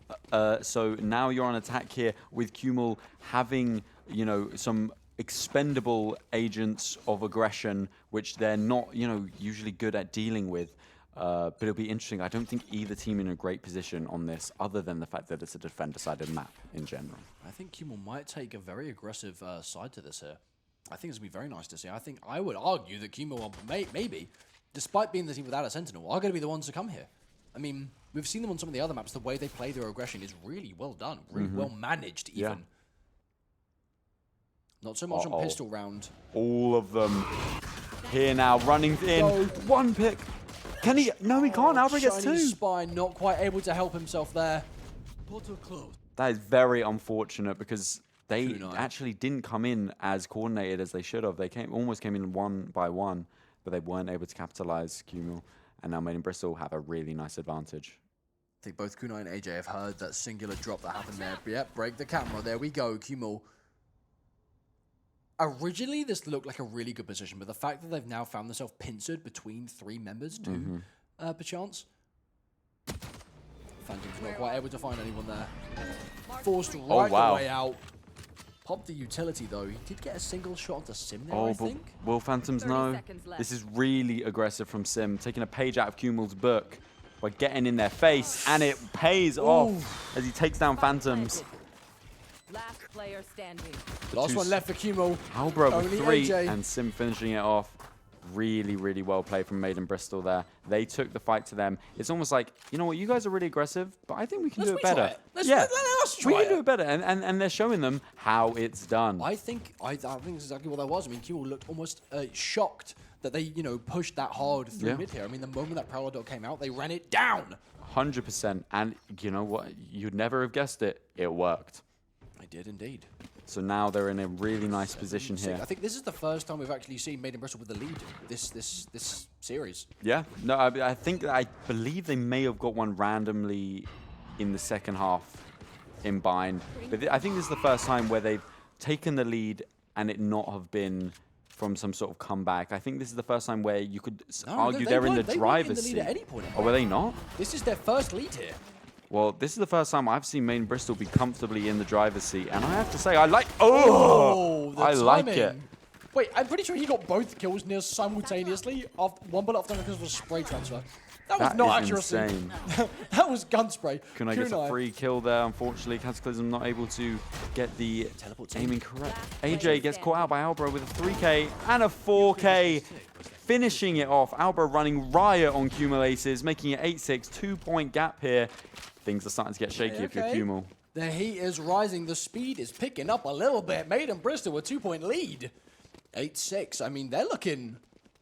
So now you're on attack here with Cumul having, you know, some expendable agents of aggression, which they're not, you know, usually good at dealing with. But it'll be interesting. I don't think either team in a great position on this, other than the fact that it's a defender-sided map in general. I think Cumul might take a very aggressive side to this here. I think it's going to be very nice to see. I would argue that Cumul maybe, despite being the team without a Sentinel, are going to be the ones to come here. I mean, we've seen them on some of the other maps. The way they play their aggression is really well done, really well managed even. Yeah. Not so much on pistol round. All of them. Here now, running in. Go. One pick. Can he? No, he can't. Albert gets Chinese 2. Spy not quite able to help himself there. Portal closed. That is very unfortunate because they Kunai. actually didn't come in as coordinated as they should have. They almost came in 1 by 1, but they weren't able to capitalize Cumul. And now Made in Bristol have a really nice advantage. I think both Kunai and AJ have heard that singular drop that happened there. But yep, break the camera. There we go, Cumul. Originally, this looked like a really good position, but the fact that they've now found themselves pincered between 3 members, 2 perchance. Phantom's not quite able to find anyone there. Forced right wow. the way out. Popped the utility though. He did get a single shot onto Sim there, I But think. will Phantoms 30 know? seconds left. This is really aggressive from Sim, taking a page out of Cumul's book by getting in their face, and it pays off as he takes down Phantoms. Last player standing. Last one left for Cumul. Halbro Only with 3 AJ. and Sim finishing it off. Really, really well played from Made in Bristol there. They took the fight to them. It's almost like, you know what, you guys are really aggressive, but I think we can do it Let's better. retry it. Let's yeah, let us we try can do it. it better, and they're showing them how it's done. I think that's exactly what that was. I mean, Cumul looked almost shocked that they, pushed that hard through Yeah. mid here. I mean, the moment that Prowler Dot came out, they ran it down. 100%. And you know what? You'd never have guessed it. It worked. I did indeed. So now they're in a really nice position here. I think this is the first time we've actually seen Made in Bristol with the lead this series. Yeah, no, I believe they may have got one randomly in the second half in bind. But I think this is the first time where they've taken the lead and it not have been from some sort of comeback. I think this is the first time where you could argue they're in the driver's seat. At any point. Oh, were they not? This is their first lead here. Well, this is the first time I've seen Made in Bristol be comfortably in the driver's seat. And I have to say, I like... Oh, the I like it. timing. Wait, I'm pretty sure he got both kills near simultaneously. After one bullet after because of a spray transfer. That was That not is accuracy. insane. That was gun spray. Kunai gets a free kill there. Unfortunately, Cataclysm not able to get the Teleport aiming correct. AJ gets caught out by Albro with a 3K and a 4K. Finishing it off. Albro running riot on Cumul Aces, making it 8-6. 2-point gap here. Things are starting to get shaky if you're Cumul. The heat is rising. The speed is picking up a little bit. Made in Bristol a 2-point lead. 8-6. I mean, they're looking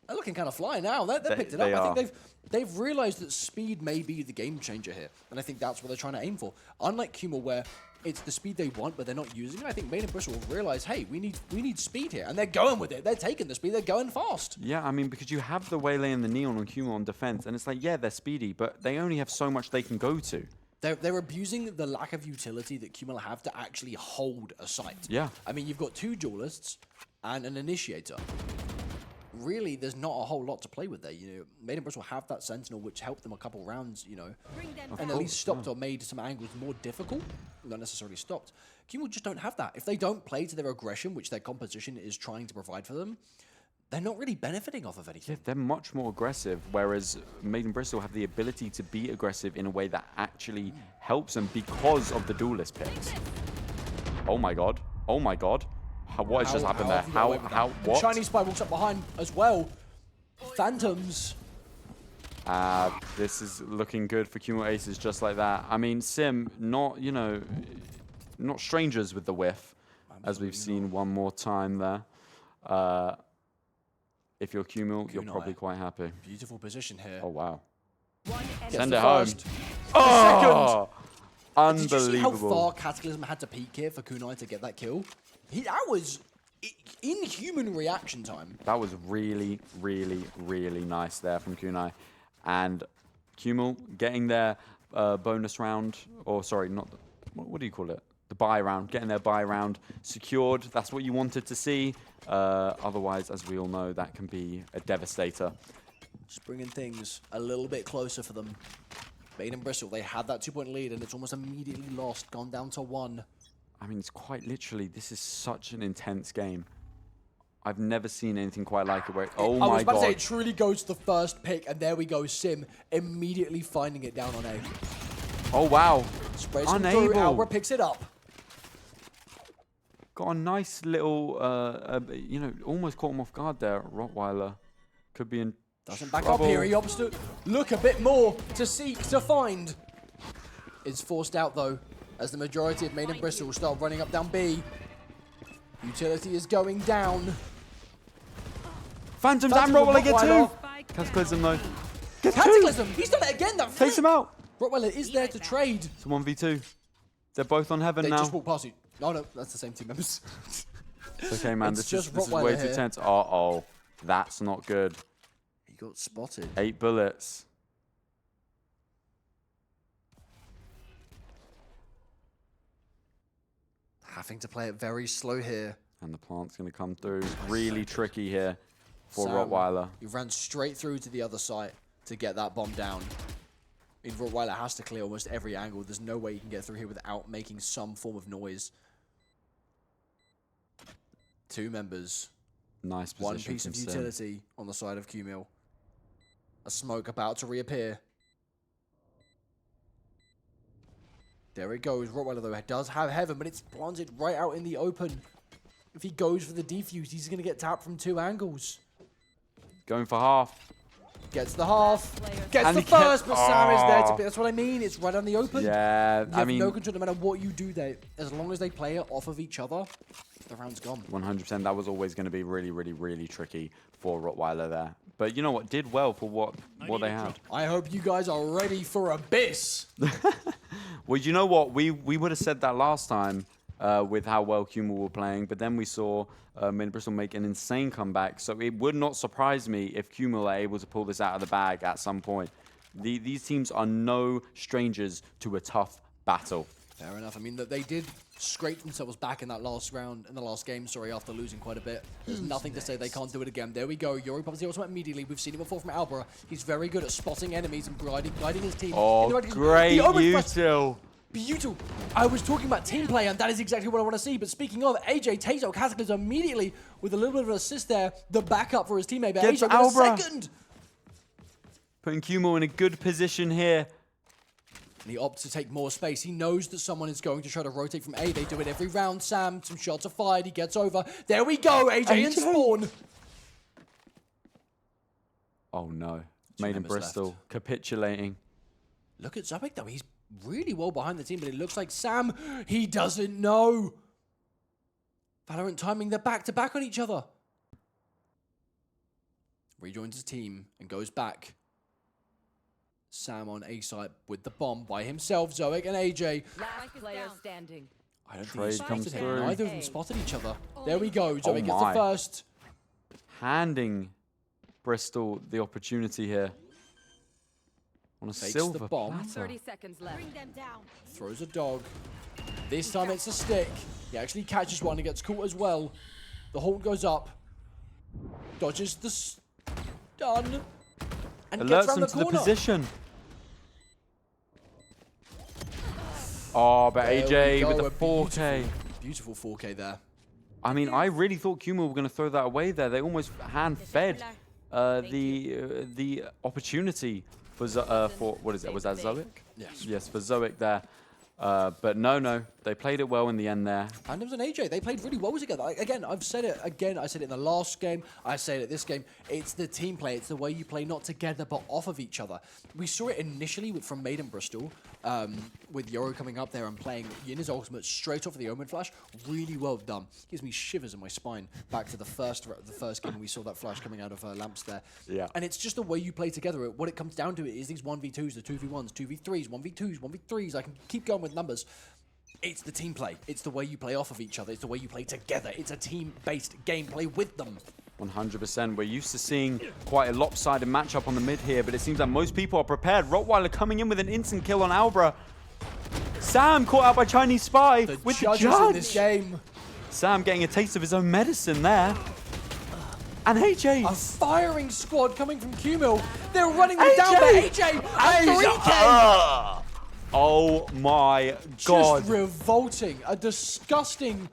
kind of fly now. They picked it up. I think they've realized that speed may be the game changer here, and I think that's what they're trying to aim for. Unlike Cumul, where it's the speed they want, but they're not using it. I think Made in Bristol will realize, hey, we need speed here, and they're going with it. They're taking the speed. They're going fast. Yeah, I mean, because you have the Waylay and the Neon on Cumul on defense, and it's like, yeah, they're speedy, but they only have so much they can go to. They're abusing the lack of utility that Cumul have to actually hold a site. Yeah. I mean, you've got 2 duelists and an initiator. Really, there's not a whole lot to play with there. Made in Bristol have that Sentinel, which helped them a couple rounds, and at least stopped or made some angles more difficult. Not necessarily stopped. Cumul just don't have that. If they don't play to their aggression, which their composition is trying to provide for them, they're not really benefiting off of anything. Yeah, they're much more aggressive, whereas Made in Bristol have the ability to be aggressive in a way that actually helps them because of the duelist picks. Oh my god. Oh my god. What has just happened there? What? Chinese Spy walks up behind as well. Phantoms. This is looking good for Cumul Aces just like that. I mean, Sim, not strangers with the whiff, as we've seen one more time there. If you're Cumul, you're probably quite happy. Beautiful position here. Oh, wow. Gets Send the it home. first. Oh! Did you see how Unbelievable. far Cataclysm had to peak here for Kunai to get that kill? That was inhuman reaction time. That was really, really, really nice there from Kunai. And Cumul getting their bonus round, or sorry, not, what do you call it? The buy round, getting their buy round secured. That's what you wanted to see. Otherwise, as we all know, that can be a devastator. Just bringing things a little bit closer for them. Made in Bristol, they had that 2-point lead, and it's almost immediately lost, gone down to 1. I mean, it's quite literally, this is such an intense game. I've never seen anything quite like it where, oh my god. I was about to say, it truly goes to the first pick, and there we go, Sim immediately finding it down on A. Oh wow. Sprays him Unable. through, Albert picks it up. Got a nice little, almost caught him off guard there, Rottweiler. Could be in Doesn't back trouble. up here, he opts to look a bit more, to seek, to find. It's forced out though, as the majority of Made in Bristol will start running up down B. Utility is going down. Phantoms Phantoms and Rottweiler with get Rottweiler. 2. Cataclysm though. Get 2. Cataclysm! He's done it again, that Takes him flip. out. Rottweiler is there to trade. It's a 1v2. They're both on heaven They now. just walked past you. No, no, that's the same team members. It's okay, man. It's This just is way Rottweiler too here. tense. Uh-oh. That's not good. He got spotted. 8 bullets. Having to play it very slow here. And the plant's going to come through. Really tricky here for Sam, Rottweiler. He ran straight through to the other side to get that bomb down. I mean, Rottweiler has to clear almost every angle. There's no way he can get through here without making some form of noise. 2 members. Nice position. One piece of from Sim. utility on the side of Q-Mill. A smoke about to reappear. There it goes. Rottweiler, though, does have heaven, but it's planted right out in the open. If he goes for the defuse, he's going to get tapped from 2 angles. Going for half. Gets the half. Gets And the he kept- first, but Sam is there to Oh. be. That's what I mean. It's right on the open. Yeah, You I have mean, no control no matter what you do there. As long as they play it off of each other, the round's gone. 100%. That was always going to be really, really, really tricky for Rottweiler there. But you know what? Did well for what they had. I hope you guys are ready for Abyss. Well, you know what? We would have said that last time with how well Kumul were playing, but then we saw Mid Bristol make an insane comeback. So it would not surprise me if Kumul are able to pull this out of the bag at some point. These teams are no strangers to a tough battle. Fair enough. I mean, they did scrape themselves back in that last round, in the last game, sorry, after losing quite a bit. There's nothing to say they can't do it again. There we go. Yori pops the ultimate immediately. We've seen it before from Albra. He's very good at spotting enemies and guiding his team. in the Oh, right direction. great The Omen Flash- util. Beautiful. I was talking about team play, and that is exactly what I want to see. But speaking of, AJ takes out Cataclysm immediately with a little bit of an assist there. The backup for his teammate. But Gets AJ with Albra. a second. Putting Kumul in a good position here. And he opts to take more space. He knows that someone is going to try to rotate from A. They do it every round, Sam. Some shots are fired. He gets over. There we go. AJ and Spawn. Oh no. Two Made in members Bristol. left. Capitulating. Look at Zobic, though. He's really well behind the team, but it looks like Sam, he doesn't know. Valorant timing, they're back-to-back on each other. Rejoins his team and goes back. Sam on A side with the bomb by himself. Zoic and AJ. Last player standing. I don't Trade think he's comes spotted him. through. Neither of them spotted each other. There we go. Zoic gets the my. first. Handing Bristol the opportunity here. On a Takes silver the bomb. platter. 30 seconds left. Bring them down. Throws a dog. This time it's a stick. He actually catches one and gets caught as well. The hold goes up. Dodges the stun. And gets Alerts around them the to the corner. position. Oh, but There we AJ go, with the a 4K. Beautiful 4K there. I mean, I really thought Kumul were going to throw that away there. They almost hand-fed the opportunity for what is it? Was that Zoic? Yes. Yes, for Zoic there. But no, they played it well in the end there. Phantoms and AJ, they played really well together. Again, I've said it again. I said it in the last game. I say it this game. It's the team play. It's the way you play, not together, but off of each other. We saw it initially from Maiden Bristol, with Yoro coming up there and playing in his ultimate straight off of the Omen Flash. Really well done. Gives me shivers in my spine back to the first game when we saw that flash coming out of Lamps there. Yeah. And it's just the way you play together. What it comes down to is these 1v2s, the 2v1s, 2v3s, 1v2s, 1v3s. I can keep going with numbers. It's the team play. It's the way you play off of each other. It's the way you play together. It's a team-based gameplay with them. 100%. We're used to seeing quite a lopsided matchup on the mid here, but it seems that most people are prepared. Rottweiler coming in with an instant kill on Albra. Sam caught out by Chinese Spy The with the judges judge. in this game. Sam getting a taste of his own medicine there. And AJ. A firing squad coming from Q-Mill. They're running them down, but AJ, a 3K. Oh my god. Just revolting. A disgusting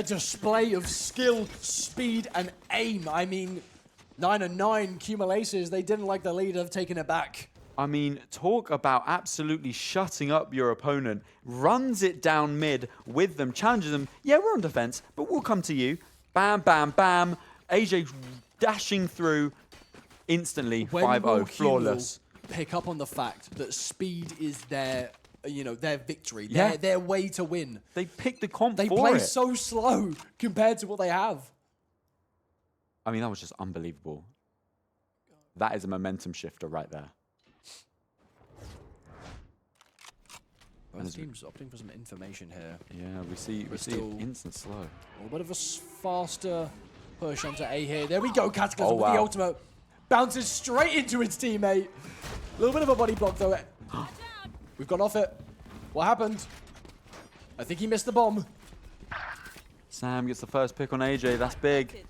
display of skill, speed, and aim. I mean, 9 and 9 Q-Mill aces. They didn't like the lead, have taken it back. I mean, talk about absolutely shutting up your opponent. Runs it down mid with them, challenges them. Yeah, we're on defense, but we'll come to you. Bam, bam, bam. AJ dashing through instantly. When 5-0, will flawless. Q-Mill pick up on the fact that speed is their, their victory, Yeah. their way to win? They picked the comp They for play it. so slow compared to what they have. I mean, that was just unbelievable. That is a momentum shifter right there. Both teams opting for some information here. Yeah, we see instant slow. A little bit of a faster push onto A here. There we go, Cataclysm with the wow. ultimate. Bounces straight into its teammate. A little bit of a body block though. We've gone off it. What happened? I think he missed the bomb. Sam gets the first pick on AJ. That's big.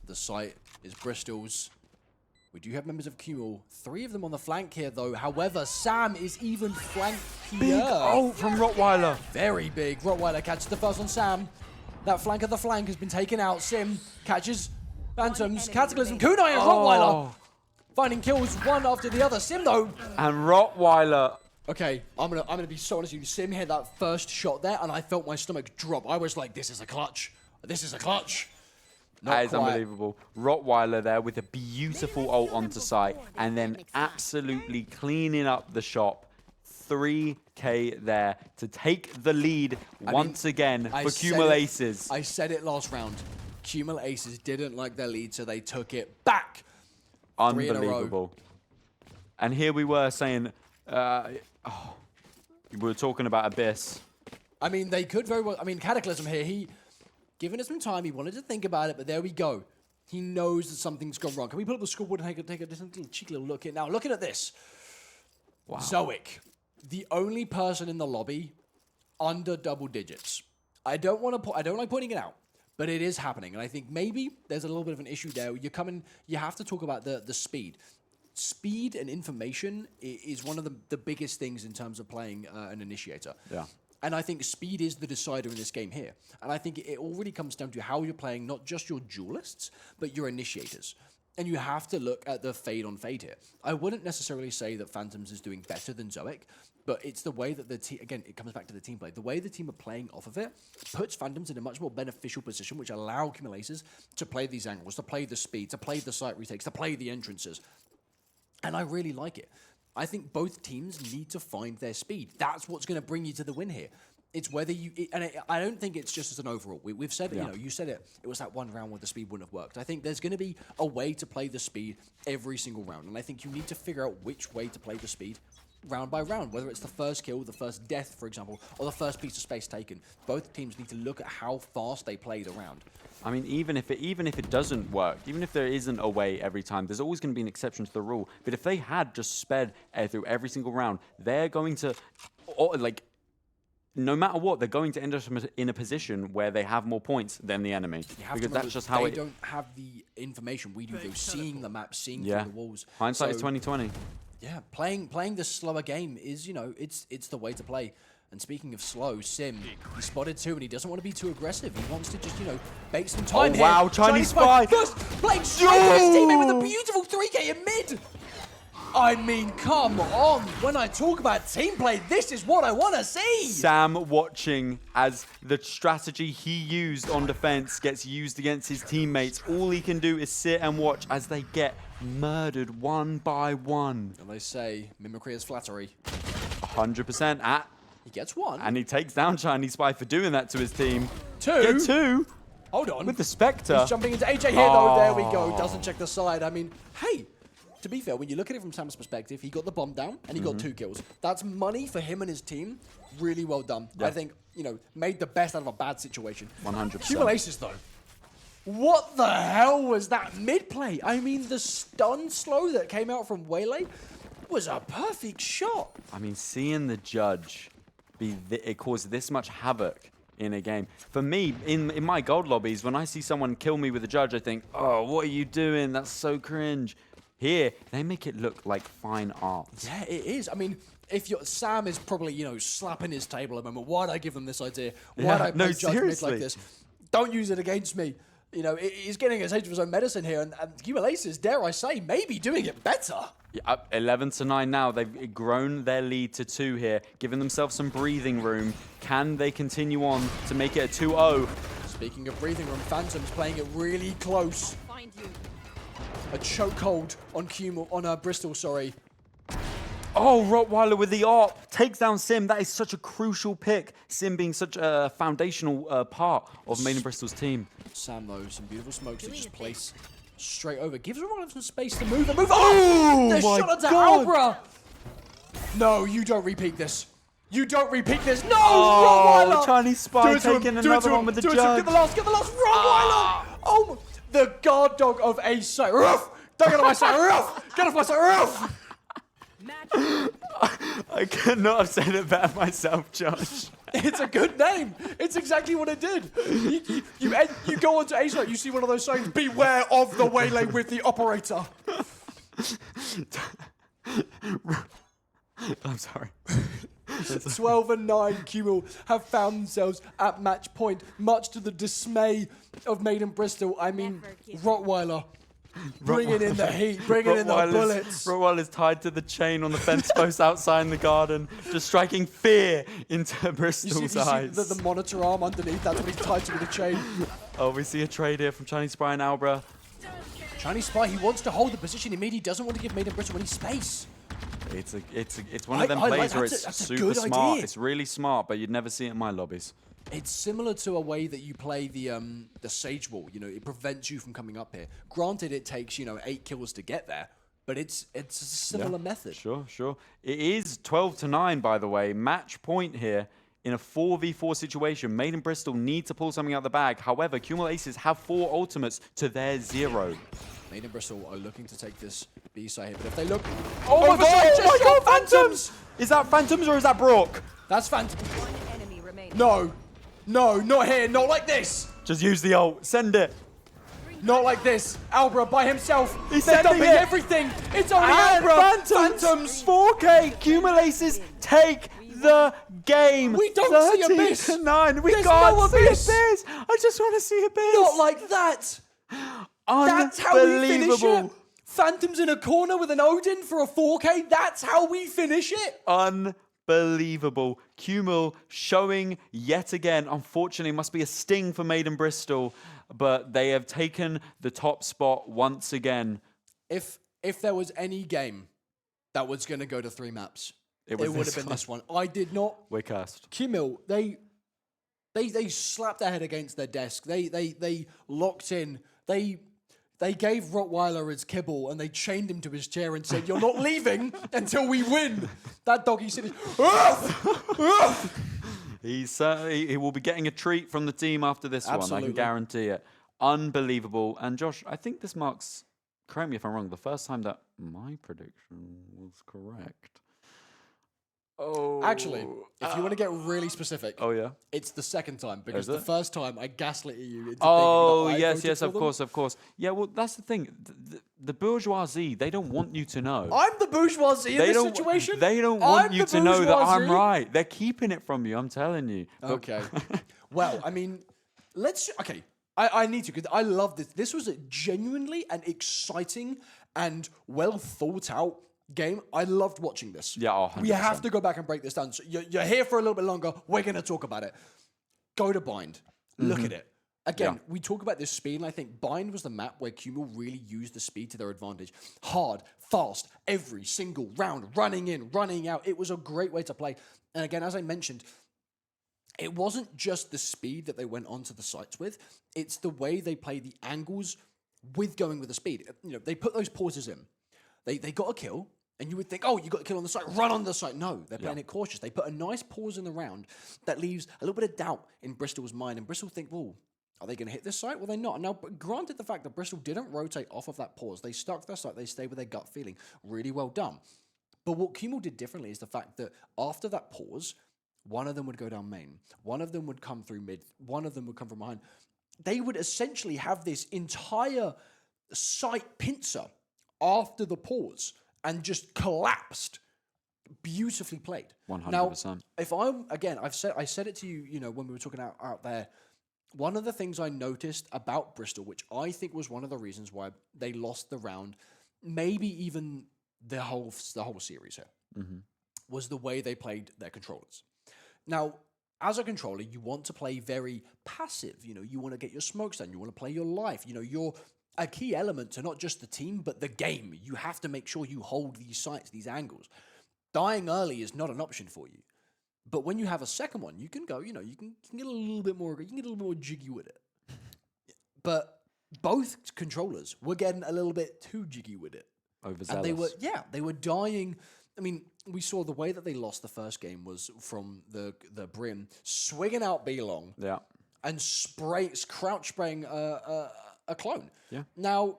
The site is Bristol's. We do have members of Cumul. 3 of them on the flank here, though. However, Sam is even flanked here. Big ult from Rottweiler. Very big. Rottweiler catches the first on Sam. That flank of the flank has been taken out. Sim catches Phantoms. Cataclysm. Kunai and Rottweiler finding kills one after the other. Sim, though. And Rottweiler. Okay, I'm gonna be so honest with you. Sim hit that first shot there, and I felt my stomach drop. I was like, this is a clutch. This is a clutch. That is unbelievable. Rottweiler there with a beautiful ult onto site and then absolutely cleaning up the shop. 3K there to take the lead once again for Cumul Aces. I said it last round. Cumul Aces didn't like their lead, so they took it back. 3 in a row. Unbelievable. And here we were saying, we were talking about Abyss. I mean, they could very well. I mean, Cataclysm here, given it some time, he wanted to think about it, but there we go. He knows that something's gone wrong. Can we pull up the scoreboard and take a cheeky little look at now? Looking at this. Wow. Zoic, the only person in the lobby under double digits. I don't like pointing it out, but it is happening. And I think maybe there's a little bit of an issue there. You have to talk about the speed. Speed and information is one of the biggest things in terms of playing an initiator. Yeah. And I think speed is the decider in this game here. And I think it all really comes down to how you're playing not just your duelists, but your initiators. And you have to look at the fade on fade here. I wouldn't necessarily say that Phantoms is doing better than Zoic, but it's the way that the team, again, it comes back to the team play. The way the team are playing off of it puts Phantoms in a much more beneficial position, which allow Cumul Aces to play these angles, to play the speed, to play the site retakes, to play the entrances. And I really like it. I think both teams need to find their speed. That's what's going to bring you to the win here. It's whether you... I don't think it's just as an overall. We've said, you said it. It was that one round where the speed wouldn't have worked. I think there's going to be a way to play the speed every single round. And I think you need to figure out which way to play the speed round by round. Whether it's the first kill, the first death, for example, or the first piece of space taken. Both teams need to look at how fast they played around. I mean, even if it doesn't work, even if there isn't a way every time, there's always going to be an exception to the rule. But if they had just sped through every single round, they're going to, no matter what, they're going to end up in a position where they have more points than the enemy. Because that's just how they don't have the information we do, though. Seeing the map, seeing through the walls. Hindsight is 20/20. Yeah, playing the slower game is, it's the way to play. And speaking of slow, Sim, he spotted 2 and he doesn't want to be too aggressive. He wants to just, bait some time here. Wow, Chinese spy. First, playing straight to his teammate with a beautiful 3K in mid. I mean, come on. When I talk about team play, this is what I want to see. Sam watching as the strategy he used on defense gets used against his teammates. All he can do is sit and watch as they get murdered one by one. And they say mimicry is flattery. 100% He gets 1. and he takes down Chinese Spy for doing that to his team. 2. Get 2 Hold on. with the Spectre. He's jumping into AJ here, though. There we go. Doesn't check the side. I mean, hey, to be fair, when you look at it from Sam's perspective, he got the bomb down and he got 2 kills. That's money for him and his team. Really well done. Yeah. I think, made the best out of a bad situation. 100%. Cumul Aces, though. What the hell was that mid-play? I mean, the stun slow that came out from Waylay was a perfect shot. I mean, seeing the judge it caused this much havoc in a game. For me, in my gold lobbies, when I see someone kill me with a judge, I think, oh, what are you doing? That's so cringe. Here, they make it look like fine art. Yeah, it is. I mean, Sam is probably, slapping his table at the moment. Why'd I give them this idea? Why'd I play judge mid like this? Don't use it against me. He's getting a taste of his own medicine here, and Cumul Aces, dare I say, maybe doing it better. Yeah, up 11-9 now. They've grown their lead to 2 here, giving themselves some breathing room. Can they continue on to make it a 2-0? Speaking of breathing room, Phantom's playing it really close. Find you. A chokehold on Bristol, sorry. Oh, Rottweiler with the AWP takes down Sim. That is such a crucial pick. Sim being such a foundational part of Made in Bristol's team. Sam, though, some beautiful smokes that just place straight over. Gives Rottweiler some space to move and move. Oh, the my shot onto God. Albra. No, you don't repeat this. You don't repeat this. No, Oh, Rottweiler. Chinese Spy Do it to him, taking do it to another him, one with the do it to him. judge. Get the last, Rottweiler. Oh, the guard dog of Ace side. Ruff, don't get off my side, Ruff. Get off my side, Ruff. I could not have said it better myself, Josh. It's a good name. It's exactly what it did. You go onto Ace side, you see one of those signs, beware of the waylay with the operator. I'm sorry. 12 and 9, Cumul have found themselves at match point, much to the dismay of Made in Bristol. I mean, Rottweiler bringing in the heat, bringing in the bullets. Rottweiler's tied to the chain on the fence post outside in the garden, just striking fear into You Bristol's see eyes. the monitor arm underneath, that's what he's tied to with a chain. Oh, we see a trade here from Chinese Spy and Albra. Chinese Spy, he wants to hold the position immediately, he doesn't want to give Made in Bristol any space. It's one of them plays where it's that's a super good smart. idea. It's really smart, but you'd never see it in my lobbies. It's similar to a way that you play the Sage Wall. You know, it prevents you from coming up here. Granted, it takes 8 kills to get there, but it's a similar method. Sure. It is 12-9, by the way. Match point here in a 4v4 situation. Made in Bristol need to pull something out of the bag. However, Cumul Aces have 4 ultimates to their 0. Made in Bristol are looking to take this B side here, but if they look... Oh my Oversight, god! just shot Phantoms! Is that Phantoms or is that Brock? That's Phantom. One enemy remaining. No, not here, not like this. Just use the ult. Send it. Not like this. Albra by himself. He's They're sending dumping it. everything. It's only And Albra. Phantoms. 4K. Cumul Aces take the game. We don't see Abyss. 13-9. We There's can't no see Abyss. Abyss. I just want to see Abyss. Not like that. That's how we finish it. Phantoms in a corner with an Odin for a 4K. That's how we finish it. Unbelievable. Cumul showing yet again. Unfortunately, it must be a sting for Made in Bristol, but they have taken the top spot once again. If there was any game that was going to go to 3 maps, it would have been this one. I did not. We're cursed. Cumul, they slapped their head against their desk. They locked in. They gave Rottweiler his kibble and they chained him to his chair and said, "You're not leaving until we win." That doggy said, He will be getting a treat from the team after this one. I Absolutely. can guarantee it. Unbelievable. And Josh, I think this marks, correct me if I'm wrong, the first time that my prediction was correct. Oh. Actually, if you want to get really specific, Oh, yeah? it's the second time because Is the it? first time I gaslit you into Oh, thinking that I yes, voted for of them. course, of course. Yeah, well, that's the thing. The bourgeoisie, they don't want you to know. I'm the bourgeoisie in They this don't, situation. They don't want I'm you the to know that I'm bourgeoisie. right. They're keeping it from you, I'm telling you. But- Okay. Well, I mean, okay. I need to, because I love this. This was a genuinely an exciting and well thought out game. I loved watching this. Yeah, oh, we have 100%. to go back and break this down. So you're here for a little bit longer. We're going to talk about it. Go to Bind. Look at it. Again, Yeah. we talk about this speed, and I think Bind was the map where Cumul really used the speed to their advantage. Hard, fast, every single round, running in, running out. It was a great way to play. And again, as I mentioned, it wasn't just the speed that they went onto the sites with. It's the way they play the angles with going with the speed. You know, they put those pauses in. They got a kill, and you would think, oh, you got a kill on the site, run on the site. No, they're playing it cautious. They put a nice pause in the round that leaves a little bit of doubt in Bristol's mind. And Bristol think, well, are they going to hit this site? Well, they're not. Now, but granted the fact that Bristol didn't rotate off of that pause. They stuck to their site. They stayed with their gut feeling. Really well done. But what Cumul did differently is the fact that after that pause, one of them would go down main. One of them would come through mid. One of them would come from behind. They would essentially have this entire site pincer after the pause and just collapsed. Beautifully played. 100%. Now, if I'm, again, I said it to you, you know, when we were talking out there, one of the things I noticed about Bristol, which I think was one of the reasons why they lost the round, maybe even the whole series here, was the way they played their controllers. Now, as a controller, you want to play very passive. You know, you want to get your smokes done. You want to play your life. You know, you're a key element to not just the team, but the game. You have to make sure you hold these sights, these angles. dying early is not an option for you. But when you have a second one, you can go, you can get a little bit more, you can get a little more jiggy with it. But both controllers were getting a little bit too jiggy with it. Overzealous. And they were dying. I mean, we saw the way that they lost the first game was from the Brim swinging out B-Long. Yeah. And crouch spraying a clone. Yeah. Now,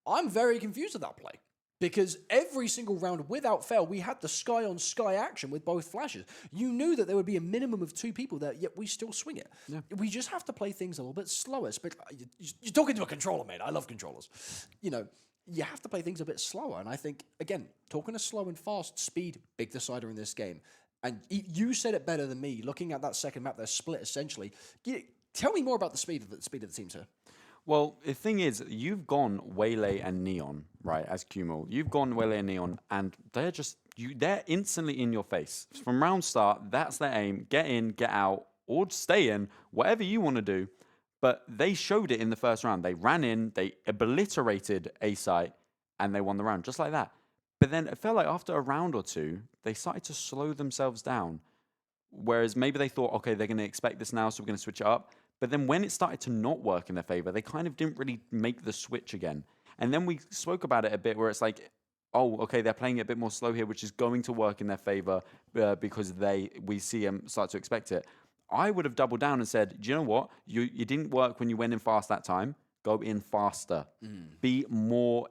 I'm very confused with that play. Because every single round, without fail, we had the sky-on-sky action with both flashes. You knew that there would be a minimum of 2 people there, yet we still swing it. Yeah. We just have to play things a little bit slower. You're talking to a controller, mate. I love controllers. You have to play things a bit slower. And I think, again, talking to slow and fast, speed, big decider in this game. And you said it better than me. Looking at that second map, they're split essentially. Tell me more about the speed of the teams here. Well, the thing is, you've gone Waylay and Neon, right, as Qmul. You've gone Waylay and Neon, and they're instantly in your face. From round start, that's their aim. Get in, get out, or stay in, whatever you want to do. But they showed it in the first round. They ran in, they obliterated A site, and they won the round, just like that. But then it felt like after a round or two, they started to slow themselves down. Whereas maybe they thought, okay, they're going to expect this now, so we're going to switch it up. But then when it started to not work in their favor, they kind of didn't really make the switch again. And then we spoke about it a bit where it's like, oh, okay, they're playing it a bit more slow here, which is going to work in their favor because we see them start to expect it. I would have doubled down and said, do you know what? You didn't work when you went in fast that time. Go in faster. Be more,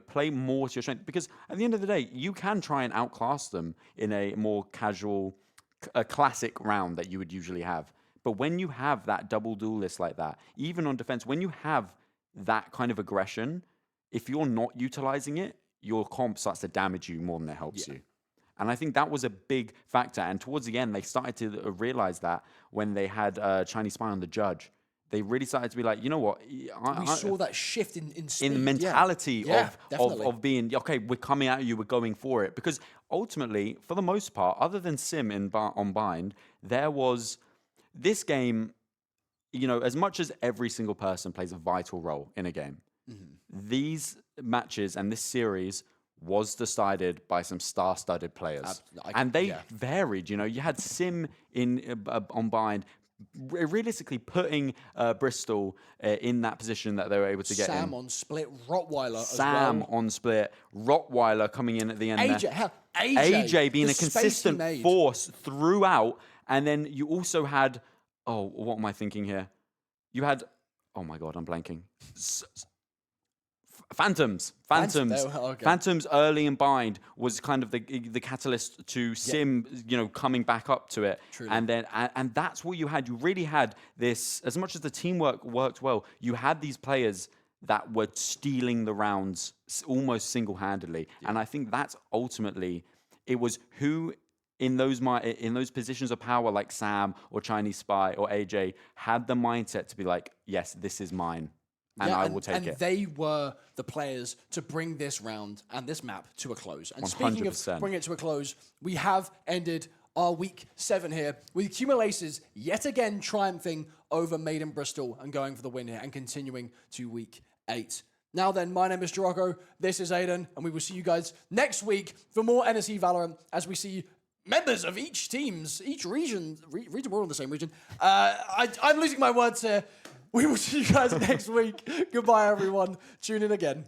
play more to your strength. Because at the end of the day, you can try and outclass them in a more casual, a classic round that you would usually have. But when you have that double duelist like that, even on defense, when you have that kind of aggression, if you're not utilizing it, your comp starts to damage you more than it helps you. And I think that was a big factor. And towards the end, they started to realize that when they had Chinese Spy on the judge. They really started to be like, you know what? We saw that shift in speed. In the mentality of being, okay, we're coming at you, we're going for it. Because ultimately, for the most part, other than Sim on Bind, there was... This game, as much as every single person plays a vital role in a game, these matches and this series was decided by some star-studded players. And they varied, you had Sim on Bind, realistically putting Bristol in that position that they were able to get Sam in. on split, Rottweiler Sam as well. on split, Rottweiler coming in at the end AJ being a consistent force throughout. And then you also had, what am I thinking here? You had, oh my God, I'm blanking. Phantoms. Phantoms early in Bind was kind of the catalyst to Sim, coming back up to it. Truly. And then, and that's what you had. You really had this, as much as the teamwork worked well, you had these players that were stealing the rounds almost single-handedly. Yeah. And I think that's ultimately, it was who... in those positions of power like Sam or Chinese Spy or AJ had the mindset to be like, yes, this is mine, and I will take it. And they were the players to bring this round and this map to a close. And 100%. Speaking of bringing it to a close, we have ended our week 7 here with Qmul Aces yet again triumphing over Maiden Bristol and going for the win here and continuing to week 8. Now then, my name is Jirago, this is Aiden, and we will see you guys next week for more NSE Valorant as we see members of each region, we're all in the same region. I'm losing my words here. We will see you guys next week. Goodbye, everyone. Tune in again.